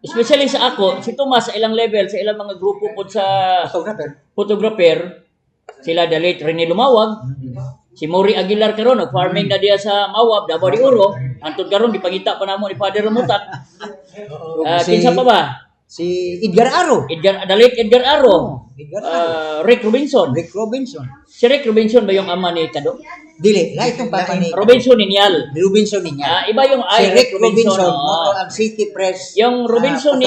Especially sa ako, si Tomas sa ilang level, sa ilang mga grupo po sa photographer, sila the late Rene Lumawag, si Mori Aguilar karon nag-farming na diya sa Mawab, Davao de Oro, antod karon gipangita pa namo ni Father Ramutak. Kinsa pa ba? Si Edgar Aro. The late Edgar Aro. Rick Robinson. Si Rick Robinson ba yung ama ni Kado? Dili, lahat yung papa ni Robinson Ninyal. Robinson Ninyal. Iba yung Si Rick Robinson, ang City Press. Yung Robinson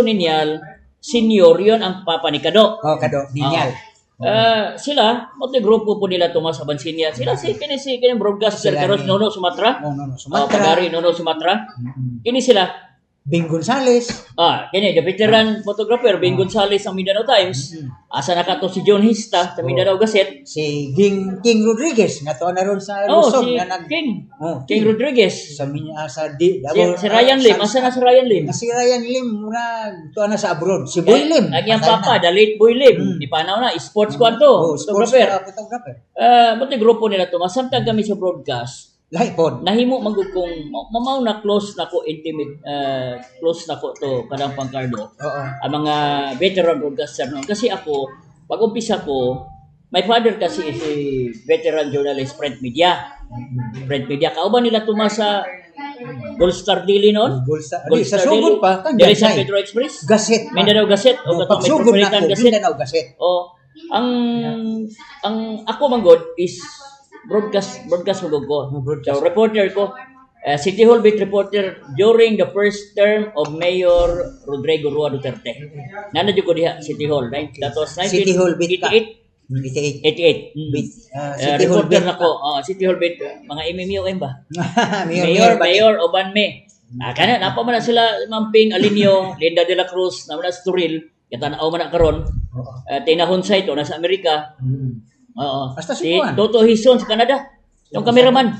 Ninyal, senior, yun ang papa ni Kado. Kado, Ninyal. Sila, moto'y grupo po nila Tomas Abansinia. Sila kini broadcaster karon Nono Sumatra. Pagari Nono Sumatra. Kini sila. Bing Gonzales. Kini, the veteran photographer, Bing Gonzales ang Mindanao Times. Asa na kato si John Hista sa Mindanao Gazette. Si King Rodriguez, nga to na ron sa Luzon. King Rodriguez. Sa Si Ryan Lim, asa na si Ryan Lim? Si Ryan Lim, muna to na sa abroad. Si Boy Lim. Ang iyang papa, the late Boy Lim. Di panaw na, sports squad to. Photographer. Buti grupo nila to. Samtang kami sa broadcast, nahimo magud kung mamaw na close na ko intimate close na ko to Kadangpang Cardo. Ang mga veteran broadcaster noon kasi ako pag umpisa ko my father kasi si veteran journalist print media kauban nila Tomas sa Gold Star Daily noon. Gold Star sa sugod pa kan Dari San Pedro Express Gazette Mindanao Gazette o katong Metropolitan Gazette. Mindanao Gazette. Ang ako manggod is broadcast magod ko. So, reporter ko, City Hall beat reporter during the first term of Mayor Rodrigo Rua Duterte. Nanadyo ko diha, City Hall. That was 1988. 88. Reporter na ko. City Hall beat. Mga MMU ba? Mayor Obanme. Kana, napa man na sila Mamping Alinio, Linda de la Cruz, naman na Sturil. Katanaw man na karon. Tinahon site o nasa Amerika. Basta si Toto Hison sa Canada. Yung cameraman.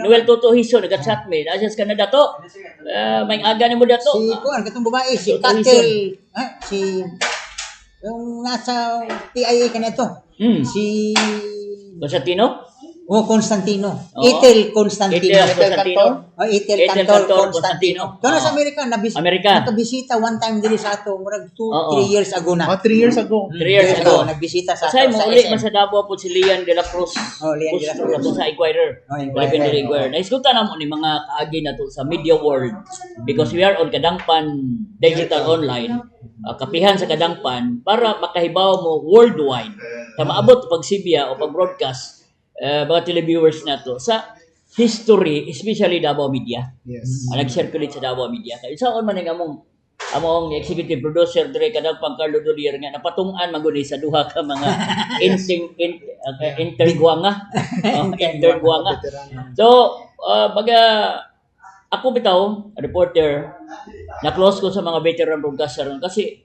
Noel Toto Hison nag-chat me. Nasa sa Canada to. May aga ni mo dato. Si kuan katong babae si Katel. Si yung nasa PIA kanito. Si Constantino? Oh, Constantino. Oo. Itel Constantino. Itel Constantino. Oh, Itel Itel Cantor Cantor Constantino. Constantino. Doon sa Oo. Amerika, Amerika. nakabisita one time diri sa ato, murag 2, Oo. 3 years ago na. 3 years ago. 3 years ago. Nagbisita sa Kasay ato mo sa uli SM. man sa Davao po si Lian de la Cruz. Oh, Lian de la Cruz. Ato sa Inquirer. Oh, Inquirer. Philippine Daily Inquirer. Naiskutan na mo ni mga kaagi na to sa media world because we are on Kadangpan Digital Online. Kapihan sa Kadangpan para makahibaw mo worldwide sa maabot pag Sibya o pag broadcast mga televiewers na to sa history, especially Davao Media. Yes. Nag-circulate sa Davao Media. Kaya isaon man ang among executive producer dire Kadangpan Carlo Dolier nga napatung-an maguni sa duha ka mga interguanga. Interguanga. So, baga ako bitaw, reporter, na-close ko sa mga veteran broadcaster kasi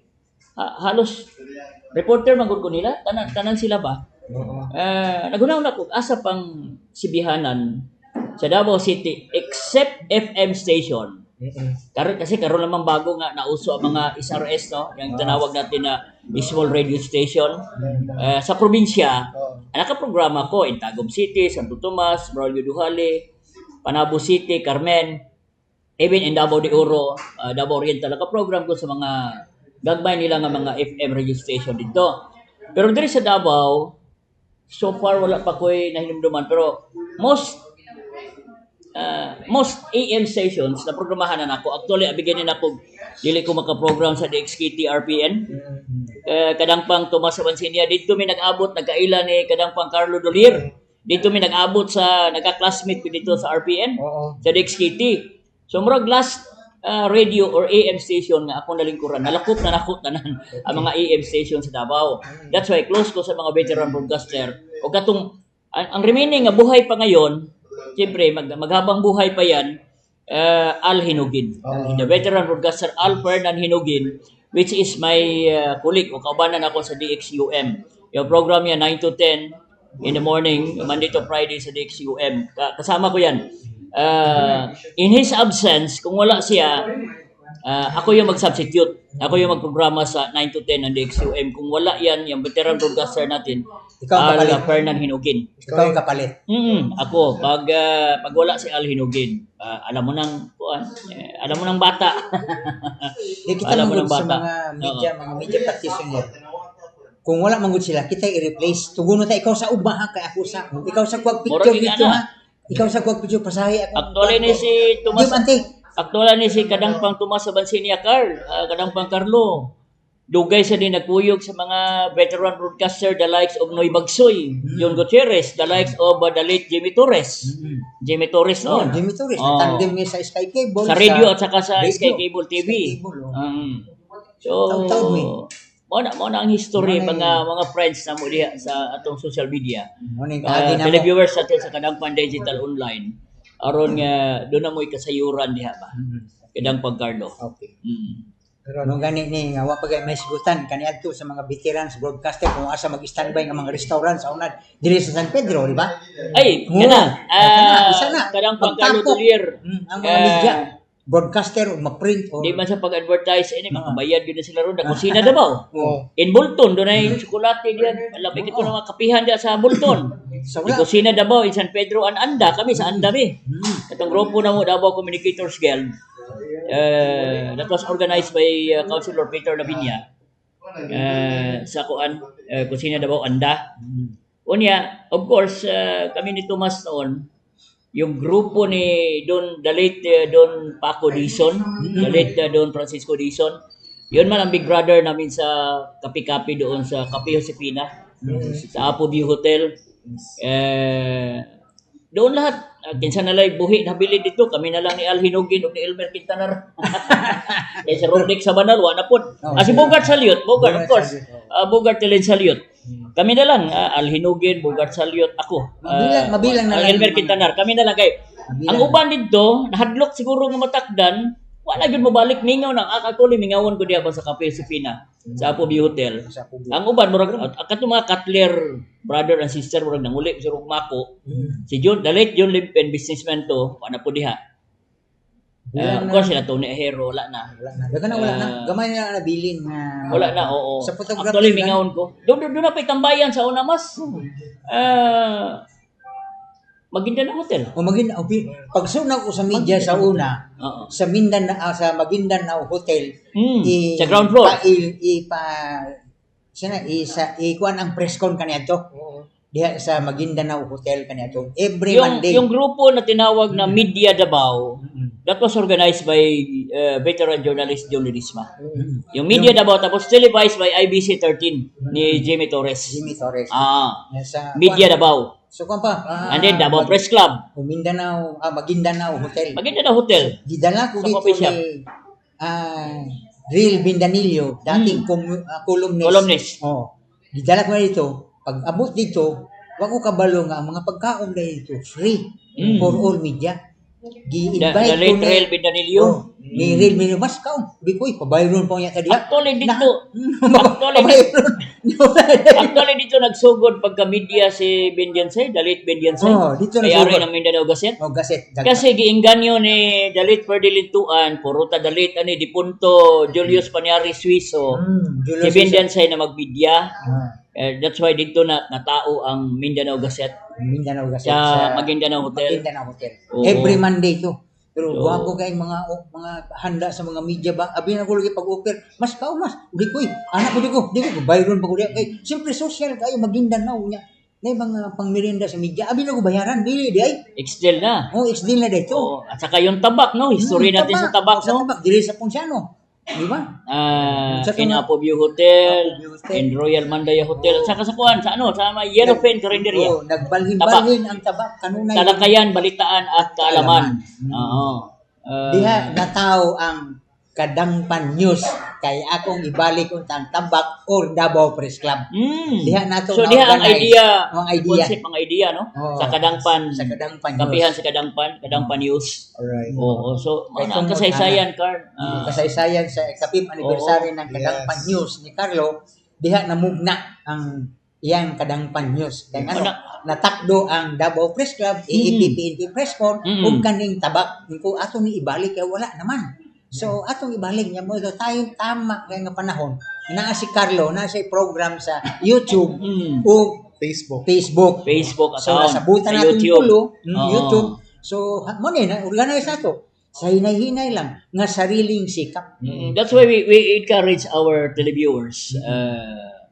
halos reporter magud ko nila, tanan sila ba? Nagunaw na ko asa pang sibihanan sa Davao City except FM station. Kasi karon namang bago nga nauso ang mga SRS no, yung tinawag natin na small radio station sa probinsya. Nakaprograma ko in Tagum City, Santo Tomas, Braulio Duhali, Panabo City, Carmen, even in Davao de Oro, Davao Oriental. Nakaprogram ko sa mga gagmay nila nga mga FM radio station dito. Pero diri sa Davao, so far wala pa ko'y nahinumduman pero most AM stations na programahan na nako. Actually abigyan na ako dili ko makaprogram sa DXKT RPN. Kadangpang Tomas Abansinia dito mi nag-abot nagkaila ni Kadangpang Carlo Dolier. Dito mi nag-abot sa nagka-classmate ko dito sa RPN sa DXKT. So murag last radio or AM station nga akong nalingkuran. Nalakop na nako tanan ang mga AM station sa Davao. That's why close ko sa mga veteran broadcaster. O katong ang remaining nga buhay pa ngayon, siyempre maghabang buhay pa yan, Al Hinugin. The veteran broadcaster Al Fernan Hinugin, which is my colleague o kaubanan ako sa DXUM. Yung program niya 9 to 10 in the morning, Monday to Friday sa DXUM. Kasama ko yan. In his absence, kung wala siya, ako yung mag-substitute. Ako yung magprograma sa 9 to 10 ng DXUM. Kung wala yan, yung veteran broadcaster natin, Ikaw ang Al kapalit. Fernan Hinugin. Ikaw ang kapalit. Ako, pag wala si Al Hinugin, alam mo nang bata. Di kita Alam mo mangod ng sa bata. mga media practitioner. Kung wala mangod sila, kita i-replace. Tuguno ta ikaw sa ugma ha, kay ako sa. Ikaw sa kuwag Murag picture yung dito ana. ha. Ikaw sa kuwag picture pasahi ako. Actually ni si Tomas, Di man, te. actually ni si Kadangpang Tomas Abansinia Kadangpang Carlo. Dugay sa din nagpuyog sa mga veteran broadcaster the likes of Noy Bagsoy, John Gutierrez, the likes of the late Jimmy Torres. Jimmy Torres Oh, noon. Jimmy Torres, Oh. tandem niya sa Sky Cable. Sa radio at saka sa radio. Sky Cable TV. Sky Cable, oh. So, Taud-taud mi. mo na ang history Mo na mga friends na mo diha sa atong social media. Morning kaagi na mo. Televiewers natin sa Kadangpan Digital Online. Aron nga doon na mo'y kasayuran diha ba. Kadangpan Carlo. Okay. Mm. Pero nung gani ni nga wa pagay may sigutan kaniadto sa mga veterans broadcaster kung asa mag-standby nga mga restaurant sa unad diri sa San Pedro, di ba? Ay, Oo. kana. Isa na. Kadangpan Carlo Pagtapok. Dolier. Ang mga media broadcaster o mag-print o Di man sa pag-advertise ini makabayad gyud na sila ron na kusina Davao. Oh. In Bolton doon ay tsokolate diyan. Alam ko na mga kapihan diyan sa Bolton. Sa Di wala. kusina Davao in San Pedro an Anda kami sa Anda mi. Katong grupo na mo Davao Communicators Guild. That was organized by Councilor Peter Lavinia. Sa kuan kusina Davao Anda. Unya, of course, kami ni Tomas noon, yung grupo ni the late Don Paco Dizon, the late Don Francisco Dizon, yun man ang big brother namin sa Kapi-Kapi doon sa Kapi Josefina, sa Apo View Hotel. Doon lahat, kinsa na lang buhi nabili dito, kami na lang ni Al Hinugin o ni Elmer Quintanar. Kaya sa Rodrick sa Banal, wala po. Si Bogart Salyut, Bogart of course. Bogart Telen Salyut. Kami na lang, Al Hinugin, Bogart Salyut, ako. Mabilang na lang. Elmer Quintanar, kami na lang kay. Mabilang. Ang uban dito, nahadlok siguro nga matakdan, wala gyud mabalik mingaw nang akatuloy mingawon ko diha ba sa Cafe Josefina sa Apo View Hotel. Sa Pugo. Ang uban murag kato mga Cutler brother and sister murag nanguli sa Rugmako. Si John, the late John Limpen businessman to, wala po diha. Of course sila Tony Ahero wala na. Wala na. Daga na wala na. Gamay na lang nabilin nga. Wala na, oo. Sa photography Actually lang. mingawon ko. Doon na pa'y tambayan sa una mas. Maguindanao Hotel. O pag sunog ko sa media sa una, Oo. sa sa Maguindanao Hotel, Sa ground floor. Ikuan ang press con kaniadto. Diha sa Maguindanao Hotel kaniadto. Every Yung Monday. yung grupo na tinawag na Media Davao, that was organized by veteran journalist John Ledesma. Yung Media Davao tapos televised by IBC 13 ni Jimmy Torres. Jimmy Torres. Sa Media Davao. So kung pa. And then Davao Press Club. Maguindanao Hotel. Maguindanao Hotel. Gidala ko Sa dito coffee shop. ni Real Bindanillo, dating columnist. Columnist. Gidala ko na dito. Pag abot dito, wag ko kabalo nga ang mga pagkaon dito free for all media. Gi-invite The late Real Bindanillo. Ni Real Bindanillo, mas kaon. Di ko pabayron pa niya kadiya. Actually dito nagsugod pagka media si Benjansay, the late Benjansay. Dito Kayari ng Mindanao Gazette. Gazette. Kasi giinganyo ni the late Ferdinand Tuan, puruta the late di Punto Julius Paniari Suizo. Si Benjansay na magmedia. That's why dito natao ang Mindanao Gazette Mindanao Gazette sa Maguindanao Hotel. Maguindanao Hotel. Oo. Every Monday to. Pero So, guwapo kay mga handa sa mga media ba. Abi na ko lagi pag-offer. Mas di ko anak ko di ko bayron pa ko diya kay siyempre social kayo Maguindanao nya. Nay mga pangmerienda sa media. Abi na ko bayaran dili di ay. Extend na. Extend na dito. Oo. At saka yung tabak, no? History natin sa tabak, no? Tabak dili sa Ponciano. Di ba? In Apo View Hotel, Apo View Hotel. in Royal Mandaya Hotel, at saka sa kuan, sa may Yellowfin Carinderia. Nagbalhin-balhin ang tabak kanunay. Talakayan, balitaan, at kaalaman. Oo. Diha nataw ang Kadangpan News kay akong ibalik untang tabak or Davao Press Club. Diha nato So diha ang idea, concept ang idea, no? Oo. Sa Kadangpan, sa Kadangpan kapihan News. sa Kadangpan News. Alright. Oo, so Kay ang tungod kasaysayan, Carl. Kasaysayan sa ikapim anniversary ng Kadangpan Yes. News ni Carlo, diha namugna ang iyang Kadangpan News. Kay natakdo ang Davao Press Club, PNP Press Corps, ug kaning tabak ko ato ni ibalik kay wala naman. So atong ibalik niya mo tayo tama kay nga panahon. Naa si Carlo na siya program sa YouTube ug Facebook. Facebook So account, nasabutan sa natin YouTube. tulo, Oo. YouTube. So mo ni na organize nato. Sa hinay-hinay lang nga sariling sikap. That's why we encourage our televiewers,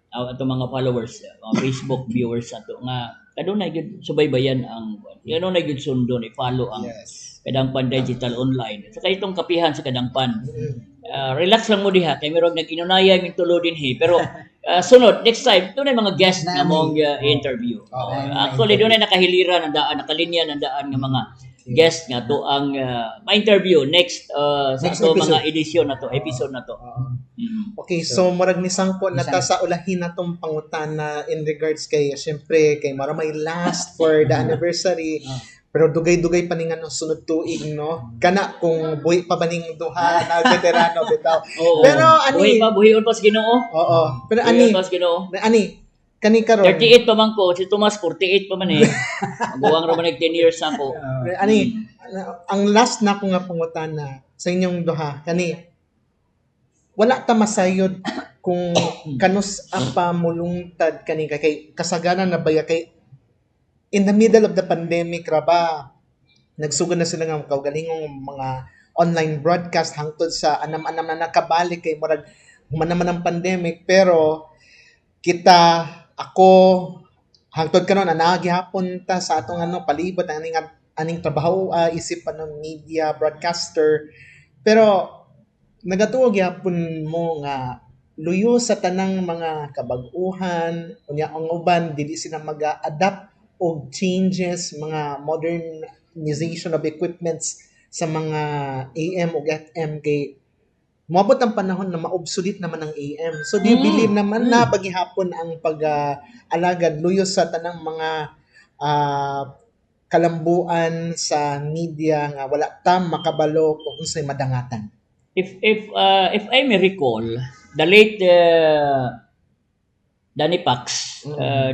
ato mga followers, mga Facebook viewers ato nga kadunay gyud subaybayan ang kanunay gyud sundon i-follow ang Yes. Kadangpan Digital Online. Saka itong kapihan sa Kadangpan. Relax lang mo diha kay merong nag-inunayay min tulo dinhi pero sunod next time doon ay mga guest na mong interview. Actually doon ay nakahiliran ang daan, nakalinya ng daan nga mga guest nga to ang ma-interview next Next sa episode. mga edisyon na to, episode na to. Okay, so murag ni sangko nata sa ulahin natong pangutana in regards kay syempre kay maramay last for the anniversary. Pero dugay-dugay pa ningan ang sunod tuig, no? Kana kung buhi pa ba ning duha na veterano bitaw. Oo. Pero ani, buhion pa sa Ginoo. oo. Pero Buhion ani, pa sa Ginoo. kani karon. 38 pa man ko, si Tomas 48 pa man eh. Maguwang ra man nag 10 years na ko. Ani, ang last na ko nga pangutana sa inyong duha, kani wala ta masayod kung kanus apa mulungtad kani kay kasagaran na baya kay in the middle of the pandemic ra ba nagsugod na sila nga kaugalingong mga online broadcast hangtod sa anam-anam na nakabalik kay murag human ang pandemic pero kita ako hangtod karon ana gihapon ta sa atong palibot ang aning trabaho isip pa ng media broadcaster pero nagatuo gyapon mo nga luyo sa tanang mga kabag-uhan unya ang uban dili sila mag-adapt og changes mga modernization of equipments sa mga AM ug FM kay moabot ang panahon na ma-obsolete naman ang AM. So do you believe naman na paghihapon ang pag-alagad luyo sa tanang mga kalambuan sa media nga wala ta makabalo kung unsay madangatan. If I may recall, the late Danny Pax,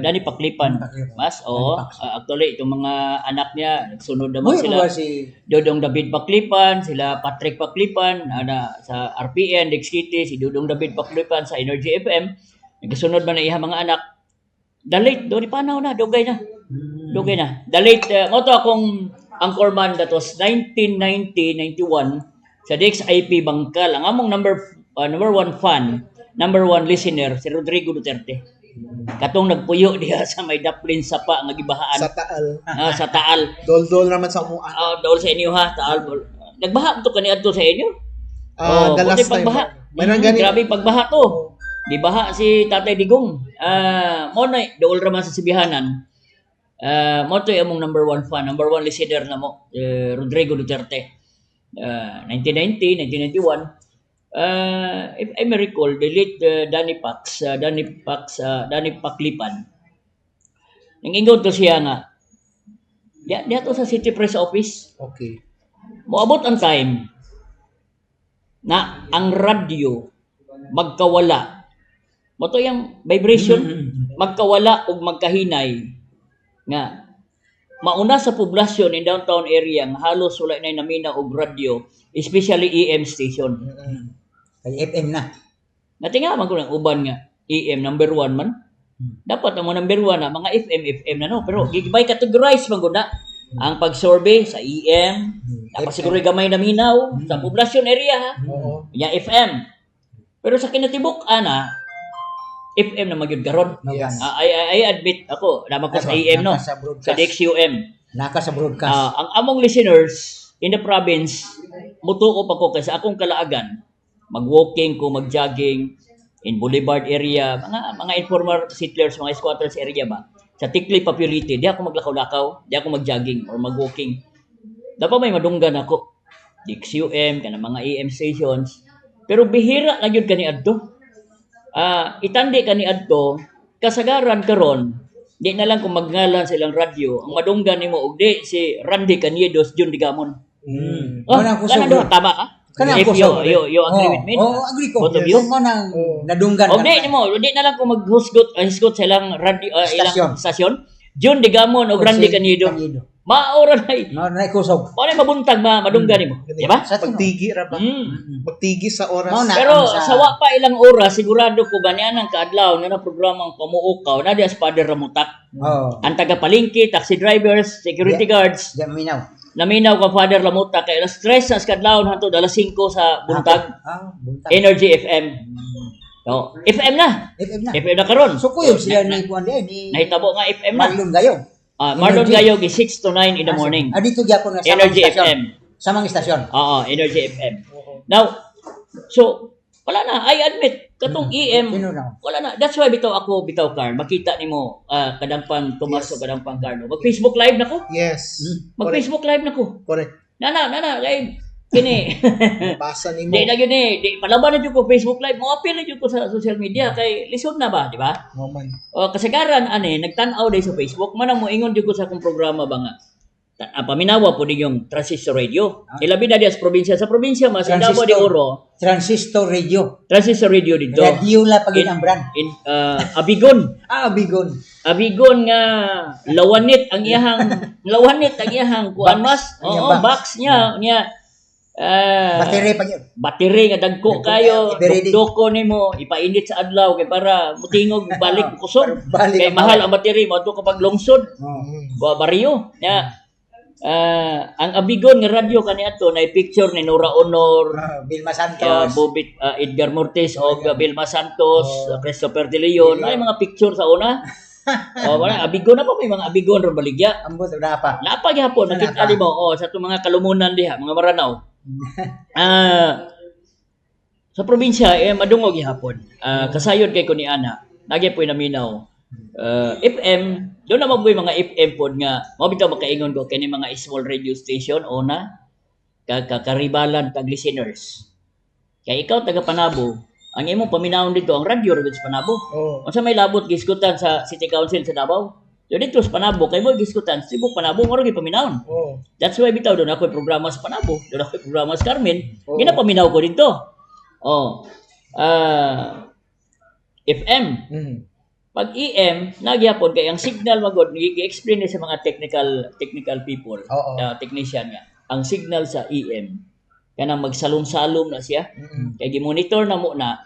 Danny Paklipan, mas actually itong mga anak niya nagsunod naman sila. Si Dodong David Paklipan, sila Patrick Paklipan sa RPN, Dex City, si Dodong David Paklipan sa Energy FM. Nagsunod man na iha mga anak. The late, doon ipanaw na, dugay na. Dugay na. The late, mo to akong anchorman that was 1990-91 sa DXIP Bangkal. Ang among number one fan, number one listener, si Rodrigo Duterte. Katong nagpuyo diha sa may daplin sapa nga gibahaan. Sa Taal. Sa Taal. Dol-dol naman sa umuan. Daol sa inyo ha, Taal. Nagbaha to kaniadto sa inyo? The last buti time. pagbaha. May nang ganito. Grabe pagbaha to. Gibaha si Tatay Digong. Mo na dool ra man sa sibihanan. Mo to among number one fan, number one listener na mo, Rodrigo Duterte. 1990, 1991. If I may recall, the late Danny Paclipan. Nangingod to siya nga. Diya to sa City Press Office. Okay. Moabot ang time na ang radyo magkawala. Mo to yung vibration magkawala ug magkahinay nga mauna sa poblasyon in downtown area nga halos wala na namina og radyo, especially EM station. Kay FM na. Natinga man ko ng uban nga EM number 1 man. Dapat ang number 1 na mga FM na no, pero gigibay categorize man gud na ang pag-survey sa EM, dapat siguro gamay na minaw sa poblasyon area ha. Oo. Ya FM. Pero sa kinatibuk ana FM na magyud karon. Yes. I admit ako, naman ko sa EM no. Sa Sa broadcast. DXUM. Naka sa broadcast. Ang among listeners in the province, mutuo pa ko kasi akong kalaagan. Mag-walking ko, mag-jogging in Boulevard area, mga informal settlers, mga squatters area ba. Sa Tikli Papilite, di ako maglakaw-lakaw, di ako mag-jogging or mag-walking. Dapat may madunggan ako. DXUM, kana mga AM stations. Pero bihira na yun kani adto. Itandi kani adto, kasagaran karon, di na lang kung magngalan sa ilang radyo, ang madunggan nimo og di si Randy Caniedos, Jun Digamon. Manang kusog. Kanang tama ka? Kanang If kusog. you agree with me? Agree ko. Both of you? Mo nang nadunggan O di na lang kung maghisgot sa ilang radio, ilang stasyon. Jun Digamon o Randy Caniedo. Maora na Na kusog. paano mabuntag madunggan nimo? Di ba? Pagtigi ra ba? Pagtigi sa oras. Mao na. Pero sa- sa wa pa ilang oras, sigurado ko ganyan ang kaadlaw na programang pamuukaw na dias Father Ramutak. Oh. Ang taga-palengke, taxi drivers, security guards, Diyan minaw. naminaw ka Father Lamutak kay alas 3 sa kadlaw hangtod alas 5 sa buntag. Buntag. Energy FM. No, FM na. FM na. FM na karon. So kuyo sila ni kuan ni Nahitabo nga FM na. Marlon Gayong. Marlon Energy. Gayog is 6 to 9 in the morning. Dito gyapon nga Energy istasyon. FM. Sa mga istasyon. Oo, Energy FM. Now, so wala na, I admit katong EM Sino na? wala na. That's why bitaw Carl. Makita nimo kadangpang Tomas o kadangpang Carlo. Mag Facebook live nako. Yes. Mag Facebook live nako. Correct. Nana, kay kini. Basa nimo. Di na yun di palaban na yun ko Facebook live. Mo appeal na yun ko sa social media kay lisod na ba, di ba? Moman. O kasagaran nagtan-aw day sa Facebook, man mo ingon jud ko sa akong programa ba nga. Paminawa po din yung Transistor Radio. Ilabi na diya sa probinsya. Sa probinsya mas Davao de Oro, Transistor Radio. Transistor Radio dito. Radio la pagin ang brand. In Abigon. Bigon. Abigon nga lawanit ang iyahang kuan mas. Oo, box. box niya. Battery pa yun. Battery nga dagko kayo, Ready. doko nimo, ipainit sa adlaw kay para mutingog balik kusog. Balik Kay ang mahal ang battery mo adto kapag lungsod. Oh. Baryo. Ang Abigon nga radyo kaniadto na picture ni Nora Honor, Vilma Santos. Bobit Edgar Mortis o Vilma Santos, Christopher De Leon, ay mga picture sa una. Wala Abigon na pa may mga Abigon ron baligya. Ambot na pa. Napag hapon nakita nimo sa itong mga kalumunan diha, mga maranaw. Sa probinsya madungog gihapon. Kasayod kay kuni ana. Nagya po'y naminaw. FM, doon naman po yung mga FM pod nga mabitaw makaingon ko kani mga small radio station una kakaribalan tag listeners. Kaya ikaw taga Panabo, ang imong paminawon dito ang radio ra sa Panabo. Oh. Unsa may labot giskutan sa City Council sa Davao? So dito sa Panabo kay mo giskutan sa Cebu Panabo mo gi paminawon. Oh. That's why bitaw doon ako programa sa Panabo, doon ako programa sa Carmen. Ginapaminaw ko dito. FM. Pag EM, nagyapon kay ang signal magod i-explain sa mga technical people, Oo. technician nga. Ang signal sa EM kanang magsalom-salom na siya. Kay gi-monitor na mo na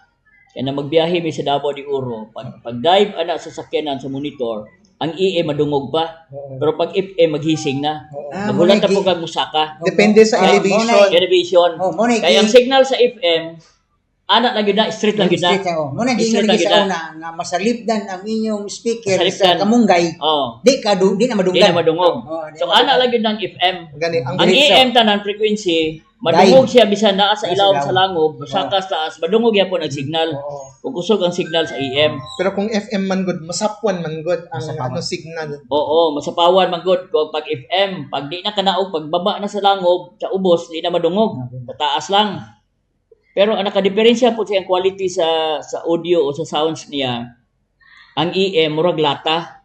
kaya magbiyahe mi sa Davao de Oro. Pag dive ana sa sakyanan sa monitor, ang EM madungog pa. Oo. Pero pag FM maghising na. Oo. Nagulat na mo po na kag musaka. Depende sa Kaya- elevation. Elevation. mo na Kaya ang signal sa FM, anak lang yun na, straight lang yun na. mo na Straight gingon lang lagi yun sa na. una nga masalipdan ang inyong speaker Masalipdan. sa kamunggay. Oh, Di di na na madunggan. madungog. Oh, di So, na anak lang yun ng FM. Gani, ang Ang grade EM tanan frequency, madungog siya bisan naa sa Nasa ilaw ilaw. sa langob, sakas taas, madungog yan po nagsignal. Oo. Kung kusog ang signal sa EM. Pero kung FM man good, masapwan man good ang Masapawan. signal. Oo, masapawan man good kung pag FM, pag di na kanaog, pagbaba na sa langob, sa ubos, di na madungog. Sa taas lang. Pero ang nakadiferensya po siya ang quality sa audio o sa sounds niya. Ang EM, murag lata.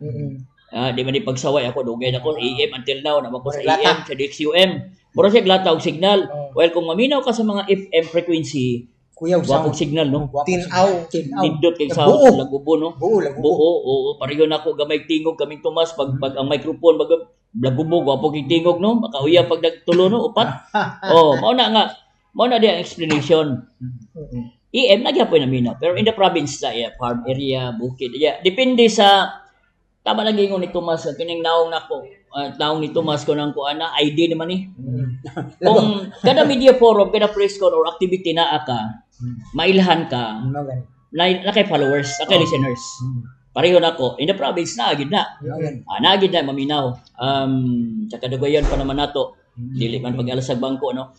Di man di pagsaway ako, dugay na ako EM until now, naman ko sa Murag EM, sa DXUM. Murag siya lata og signal. Oh. Well, kung maminaw ka sa mga FM frequency, Kuya wapong signal, no? Tinaw. Nindot kay Buo. sound, lagubo, no? Buo lang. Buo, oo. Pareho na ako gamay tingog kaming tumas pag ang microphone lagubog wapo kay tingog no makauya pag nagtulo no upat. Oh, mao na di ang explanation. EM na gyapon na minaw pero in the province na farm area, bukid. Depende sa tama lang ingon ni Tomas kining naong nako. Naong ni Tomas ko nang kuana ID naman ni. Kung kada media forum, kada press con or activity na aka, mailhan ka, na kay followers, na kay listeners. Pareho na ko. In the province na agid na. Na agid na maminaw. Sa kadugayan pa naman nato. Dili man pag-alas sa bangko no.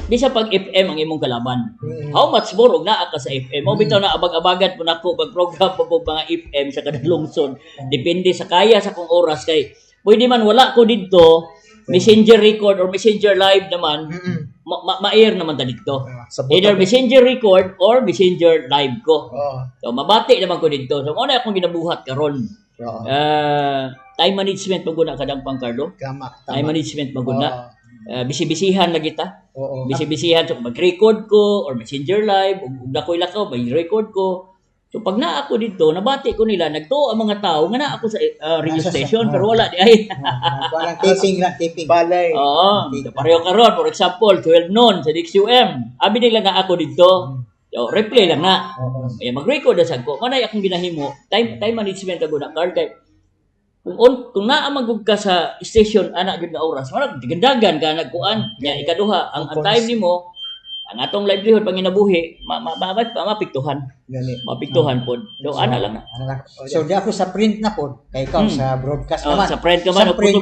Bisa pag FM ang imong kalaban. How much more og naa ka sa FM? Mo bitaw na abag-abagan po nako pag program po mga FM sa kada lungsod. Depende sa kaya sa kung oras kay pwede man wala ko didto Messenger record or Messenger live naman ma-air naman ta dito. Either Messenger record or Messenger live ko. So mabati naman ko dito. So mo na akong ginabuhat karon. Time management maguna kadang pangkardo. Time management maguna. Bisi-bisihan lagi ta. Bisi-bisihan so mag-record ko or Messenger live ug dakoy lakaw may record ko. So pag naa ako dito, nabati ko nila, nagtuo ang mga tao nga na ako sa radio station pero wala di ay. Walang taping. Balay. Oo, pareho karon for example 12 noon sa DXUM. Abi nila nga ako dito. So replay lang na. Ay mag-record na sad ko. Manay akong ginahimo, time management ako na card kay kung naa magug ka sa station ana gyud nga oras, wala digandagan ka nagkuan. Nya ikaduha ang time nimo ang atong livelihood panginabuhi mapiktuhan. Mapiktuhan pod. So ana lang na. So di ako sa print na pod, kay ikaw sa broadcast naman. Sa print ka man, Sa print,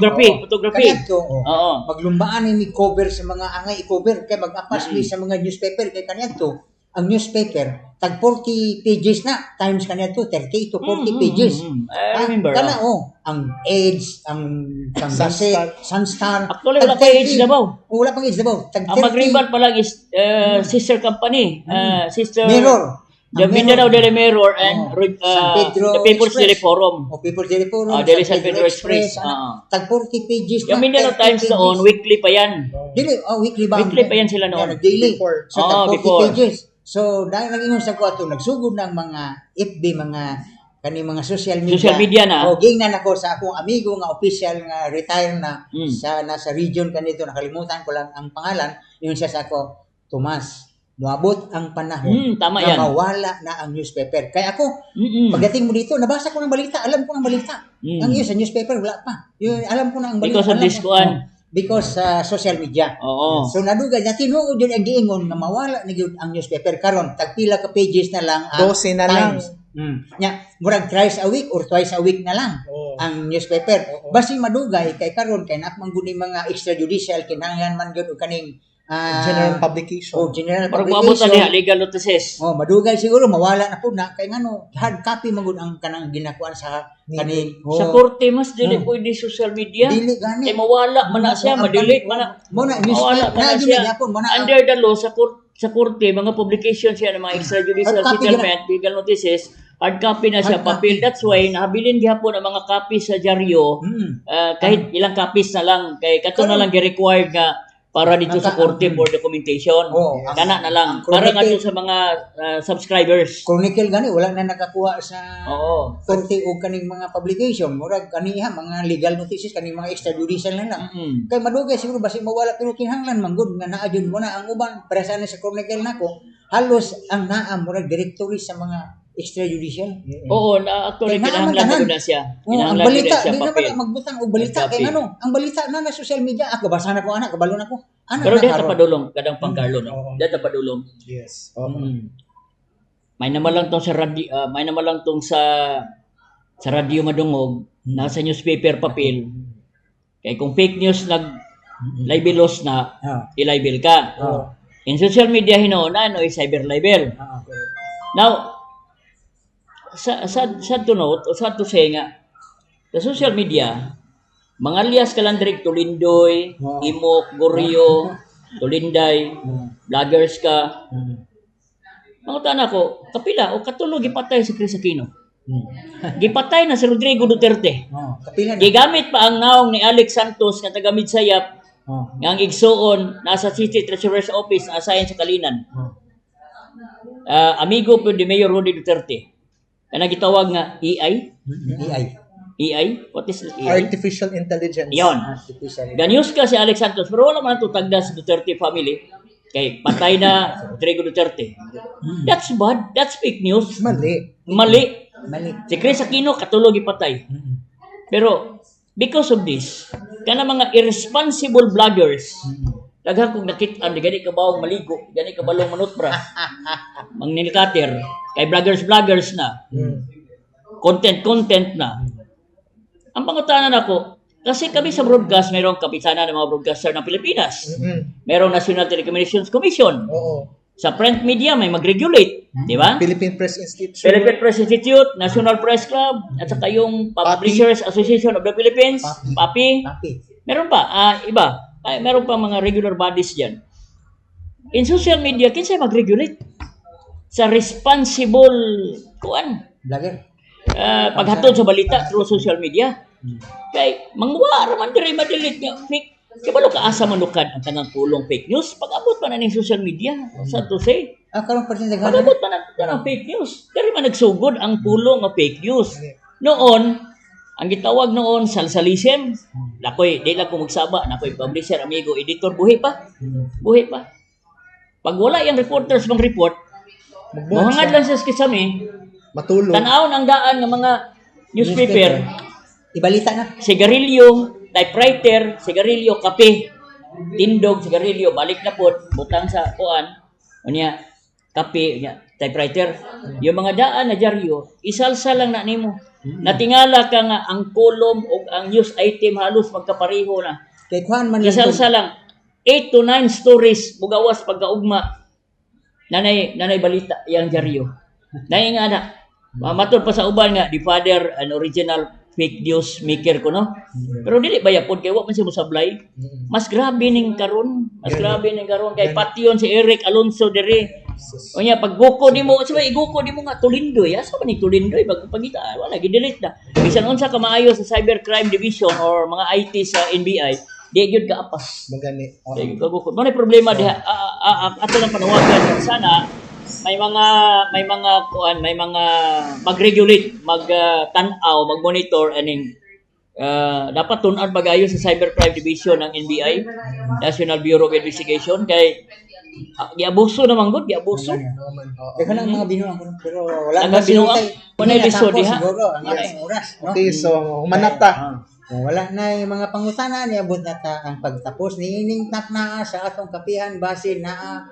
photography. Kaya to, Oo. maglumbaan ni cover sa mga angay i-cover kay mag-apas mi sa mga newspaper kay kanyanto. Ang newspaper tag 40 pages na times kanyanto 30 to 40 pages. I remember. Kana ang AIDS, ang Gazette, Sunstar. Actually wala pa age na ba? Wala pang AIDS na ba? Tag Ang mag-rival pa lang is sister company, sister Mirror. The Mindanao Daily Mirror and San Pedro the People's Express. Daily Forum. O People's Daily Forum. Daily San Pedro Express. Tag 40 pages Yung Mindanao Times noon, weekly pa yan. Dili, weekly ba? Weekly pa yan sila noon. Daily. Before. So, tag 40 before. pages. So, dahil nag-ingon sa ko ato, nagsugod ng mga FB, mga social media. Social media na. O, gingnan ako sa akong amigo nga official nga retire na sa nasa region kanito, nakalimutan ko lang ang pangalan. Yun siya sa ako, Tomas, muabot ang panahon Tama na yan. mawala na ang newspaper. Kaya ako, pagdating mo dito, nabasa ko ng balita, alam ko ng balita. Ang iyo sa newspaper, wala pa. Yun, alam ko na ang balita. Because of alam this ko. kuan. Because sa social media. Oo. So nadugay na tinuod yun ang giingon na mawala na gyud ang newspaper karon tagpila ka pages na lang ang 12 na lang. Times. Nya murag thrice a week or twice a week na lang ang newspaper. Basi madugay kay karon kay nakmanggod ni mga extrajudicial kinahanglan man gyud og kaning General publication. general Parang maabot na publication. legal notices. Madugay siguro mawala na po na kay ngano hard copy magud ang kanang ginakuan sa kaning Sa korte mas dili pwede social media. dili gani. Kay mawala man na siya, madelete man na. Mo na Mawala newspaper man na na siya. gyud yapon mo na Under the law sa korte, mga publication siya ng mga extrajudicial Hard copy settlement, legal notices, hard copy na siya, Hard papel. That's why, nahabilin gyapon ang mga copies sa dyaryo, kahit ilang copies na lang, kay kato na lang gi-required nga para dito sa korte for documentation. Kana na lang. Para nga sa mga subscribers. Chronicle gani wala na nakakuha sa Oo. korte o kaning mga publication murag kaniha mga legal notices kaning mga extrajudicial na lang kay madugay siguro basi mawala pero kinahanglan manggod nga naa jud mo na ang uban para sa Chronicle nako halos ang naa murag directory sa mga extrajudicial. Oo, na actually Kaya naman, kinahanglan tanan. ko na siya. Oh, ang Kinahanglan ko balita, na siya di naman papel. na magbutang og balita kay Copy. ano, ang balita na social media, kabasa na ko anak, kabalo na ko. Anak Pero na dito karon. padulong kadang pangkarlo Oo. no. Dito padulong. Yes. Oo. May naman lang tong sa radio, may naman lang tong sa radyo madungog, nasa newspaper papel. Kay kung fake news libelos na, Ah. i-libel ka. Oh. In social media hinoona no cyber libel. Ah. Now, sad to note o sad to say nga, sa social media, mga alias kalandrig Tulindoy, Oo. Imok, Goryo, Tulinday, vloggers ka. Mga tanan ko, kapila o katulog gipatay si Chris Aquino. Gipatay na si Rodrigo Duterte. Oh, kapila na. Gigamit pa ang naong ni Alex Santos nga taga Midsayap Oh. nga ang igsuon nasa City Treasurer's Office asayan sa Kalinan. Oh. Amigo po ni Mayor Rodi Duterte. Kana gitawag nga AI? AI. AI? What is it? AI? Artificial intelligence. Yon. Artificial. Ganyos ka si Alex Santos, pero wala man tutagda sa Duterte family. Kay patay na Rodrigo Duterte. That's bad. That's fake news. Mali. Mali. Mali. Si Chris Aquino katulog ipatay. Pero because of this, kana mga irresponsible vloggers, daghan kong nakita di gani ka bawang maligo, gani ka balong manutbra. Mangnilikater kay vloggers na. Content na. Ang pangutanan ako, kasi kami sa broadcast, mayroong kapisanan ng mga broadcaster ng Pilipinas. Mayroong National Telecommunications Commission. Oo. Sa print media, may mag-regulate. Di ba? Philippine Press Institute. Philippine Press Institute, National Press Club, at saka yung Publishers Association of the Philippines, PAPI. Papi. Meron pa, iba. Meron pa mga regular bodies dyan. In social media, kinsa mag-regulate? Sa responsible, Vlogger. paghatod sa balita through social media. Kay, mangwara man diri madilit nga fake. Kaya balo ka asa manukad ang tanang pulong fake news? Pag-abot pa na ng social media, sad to say. Karon pa rin daghan. Pag-abot pa na ng fake news. Dari man nagsugod ang pulong ng fake news. Noon, ang gitawag noon, salsalism. Nakoy, di lang ko magsaba. Nakoy, publisher, amigo, editor, buhi pa. Buhi pa. Pag wala yung reporters mang report, mahangad lang sa kisame, Matulog. tanawon ang daan ng mga newspaper, Ibalita na. sigarilyo, typewriter, sigarilyo, kape, tindog, sigarilyo, balik na po, butang sa kuan, unya, kape, unya, typewriter. Yung mga daan na dyaryo, isalsa lang na nimo. Natingala ka nga ang kolom o ang news item halos magkapareho na. Kay kuhan man lang. Isalsa lang 8 to 9 stories bugawas pagkaugma. Nanay balita yang dyaryo. Nay nga na. Matod pa sa uban nga the father an original fake news maker ko no. Pero dili bayapon kay wa man siya mosablay. Mas grabe ning karon. Mas grabe ning karon kay patyon si Eric Alonso diri. O niya pag guko nimo, sabay iguko nimo nga Tulindoy. Asa man ni Tulindoy bago pagita wala gi-delete na. Bisan unsa ka maayo sa Cybercrime Division or mga IT sa NBI, di gyud ka apas. Magani. Oo. Kay gugukod. Mo problema diha ato lang panawagan sana may mga mag-regulate, mag-tanaw, mag-monitor aning dapat tun-ad bagayo sa Cybercrime Division ng NBI, National Bureau of Investigation kay giabuso naman gud, giabuso. Kaya lang mga binuang ko, pero wala Ang binuang, wala episode, ha? Siguro, ang Yes. ating oras. No? Okay, so humanata. Wala na yung mga pangutana niabot na ta ang pagtapos niining na sa atong kapihan base na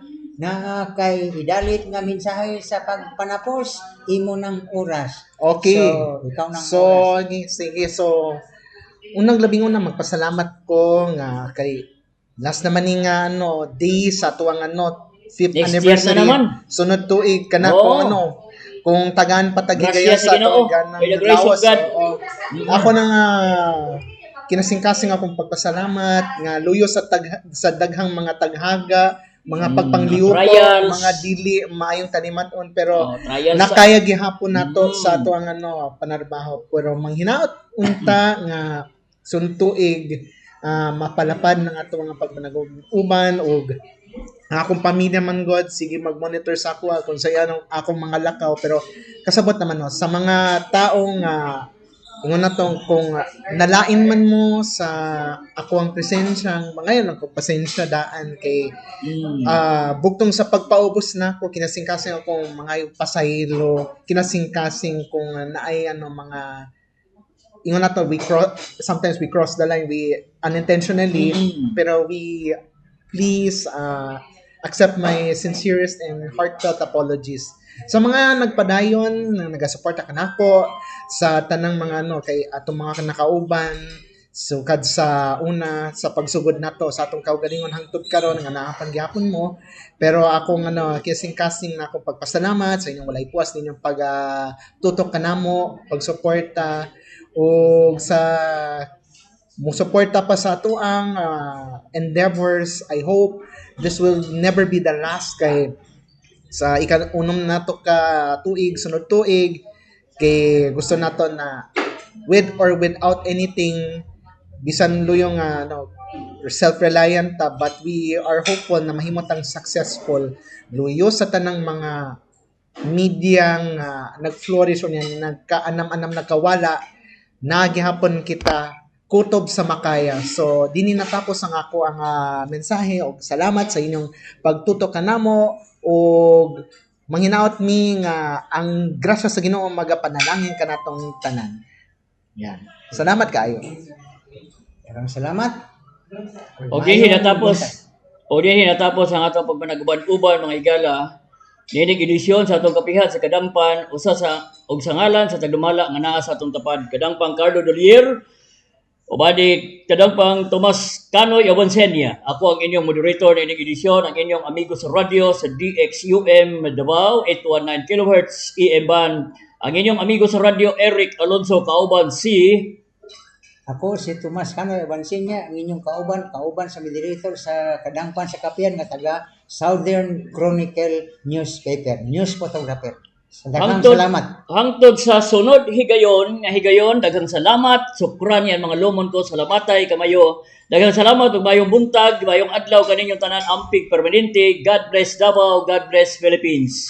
kay idalit nga mensahe sa pagpanapos imo ng oras. Okay. So, ikaw ng So, oras. sige. So, unang labing una, magpasalamat ko nga kay last naman ni nga day sa tuwang 5th Next year anniversary. na naman. Sunod tuig kana Oo. kung tagaan patagigaya Gracias sa sa Ginoo. tuigan By the grace of God. Ako na nga kinasingkasing akong pagpasalamat nga luyo sa daghang mga taghaga, mga pagpangliupo, trials. mga dili maayong talimaton pero Trial sa nakaya gihapon nato sa ato ang panarbaho pero manghinaot unta nga suntuig mapalapad ng ato mga pagpanag-uban og ang akong pamilya man God sige mag-monitor sa ako kung sa anong akong mga lakaw pero kasabot naman sa mga taong ingon na tong kung nalain man mo sa ako ang presensya, mga yun ako pasensya daan kay bugtong sa pagpaubos na ko kinasingkasing akong mga pasahero, kinasingkasing kung naay ano mga ingon na to sometimes we cross the line we unintentionally pero we please accept my sincerest and heartfelt apologies sa mga nagpadayon na nagasuporta kanako sa tanang mga ano kay atong mga nakauban sukad sa una sa pagsugod nato sa atong kaugalingon hangtod karon nga naapan gyapon mo pero akong ano kasing-kasing na akong pagpasalamat sa inyong walay puas ninyong tutok kanamo pagsuporta o sa musuporta pa sa ato ang endeavors. I hope this will never be the last kay sa ika-unom nato ka tuig sunod tuig kay gusto nato na with or without anything bisan luyong self-reliant but we are hopeful na mahimotang successful luyo sa tanang mga medyang nag-flourish o nagkaanam-anam nagkawala nagihapon kita kutob sa makaya. So dini natapos ang ako ang mensahe og salamat sa inyong pagtutok kanamo og manghinaot mi nga ang grasya sa Ginoo magapanalangin kanatong tanan. Yan. Salamat kaayo. Maraming salamat. Okay, hinatapos ang atong pagpanag-uban-uban mga igala. Nining edisyon sa atong kapihat sa Kadangpan usa sa og sa ngalan sa tagdumala nga naa sa atong tapad Kadangpang Carlo Dolier o badi Kadangpang Tomas Canoy Avancenia. Ako ang inyong moderator nining edisyon, ang inyong amigo sa radio sa DXUM Davao 819 kHz EM band. Ang inyong amigo sa radio Eric Alonso kauban si Ako si Tomas Canoy Avancenia, ang inyong kauban sa moderator sa Kadangpan sa Kapihan nga taga Southern Chronicle Newspaper, news photographer. Daghang salamat. Hangtod sa sunod higayon, daghang salamat. Sukran yan mga lumon ko, salamatay kamayo. Daghang salamat ug mayong buntag, mayong adlaw kaninyong tanan amping permanente. God bless Davao, God bless Philippines.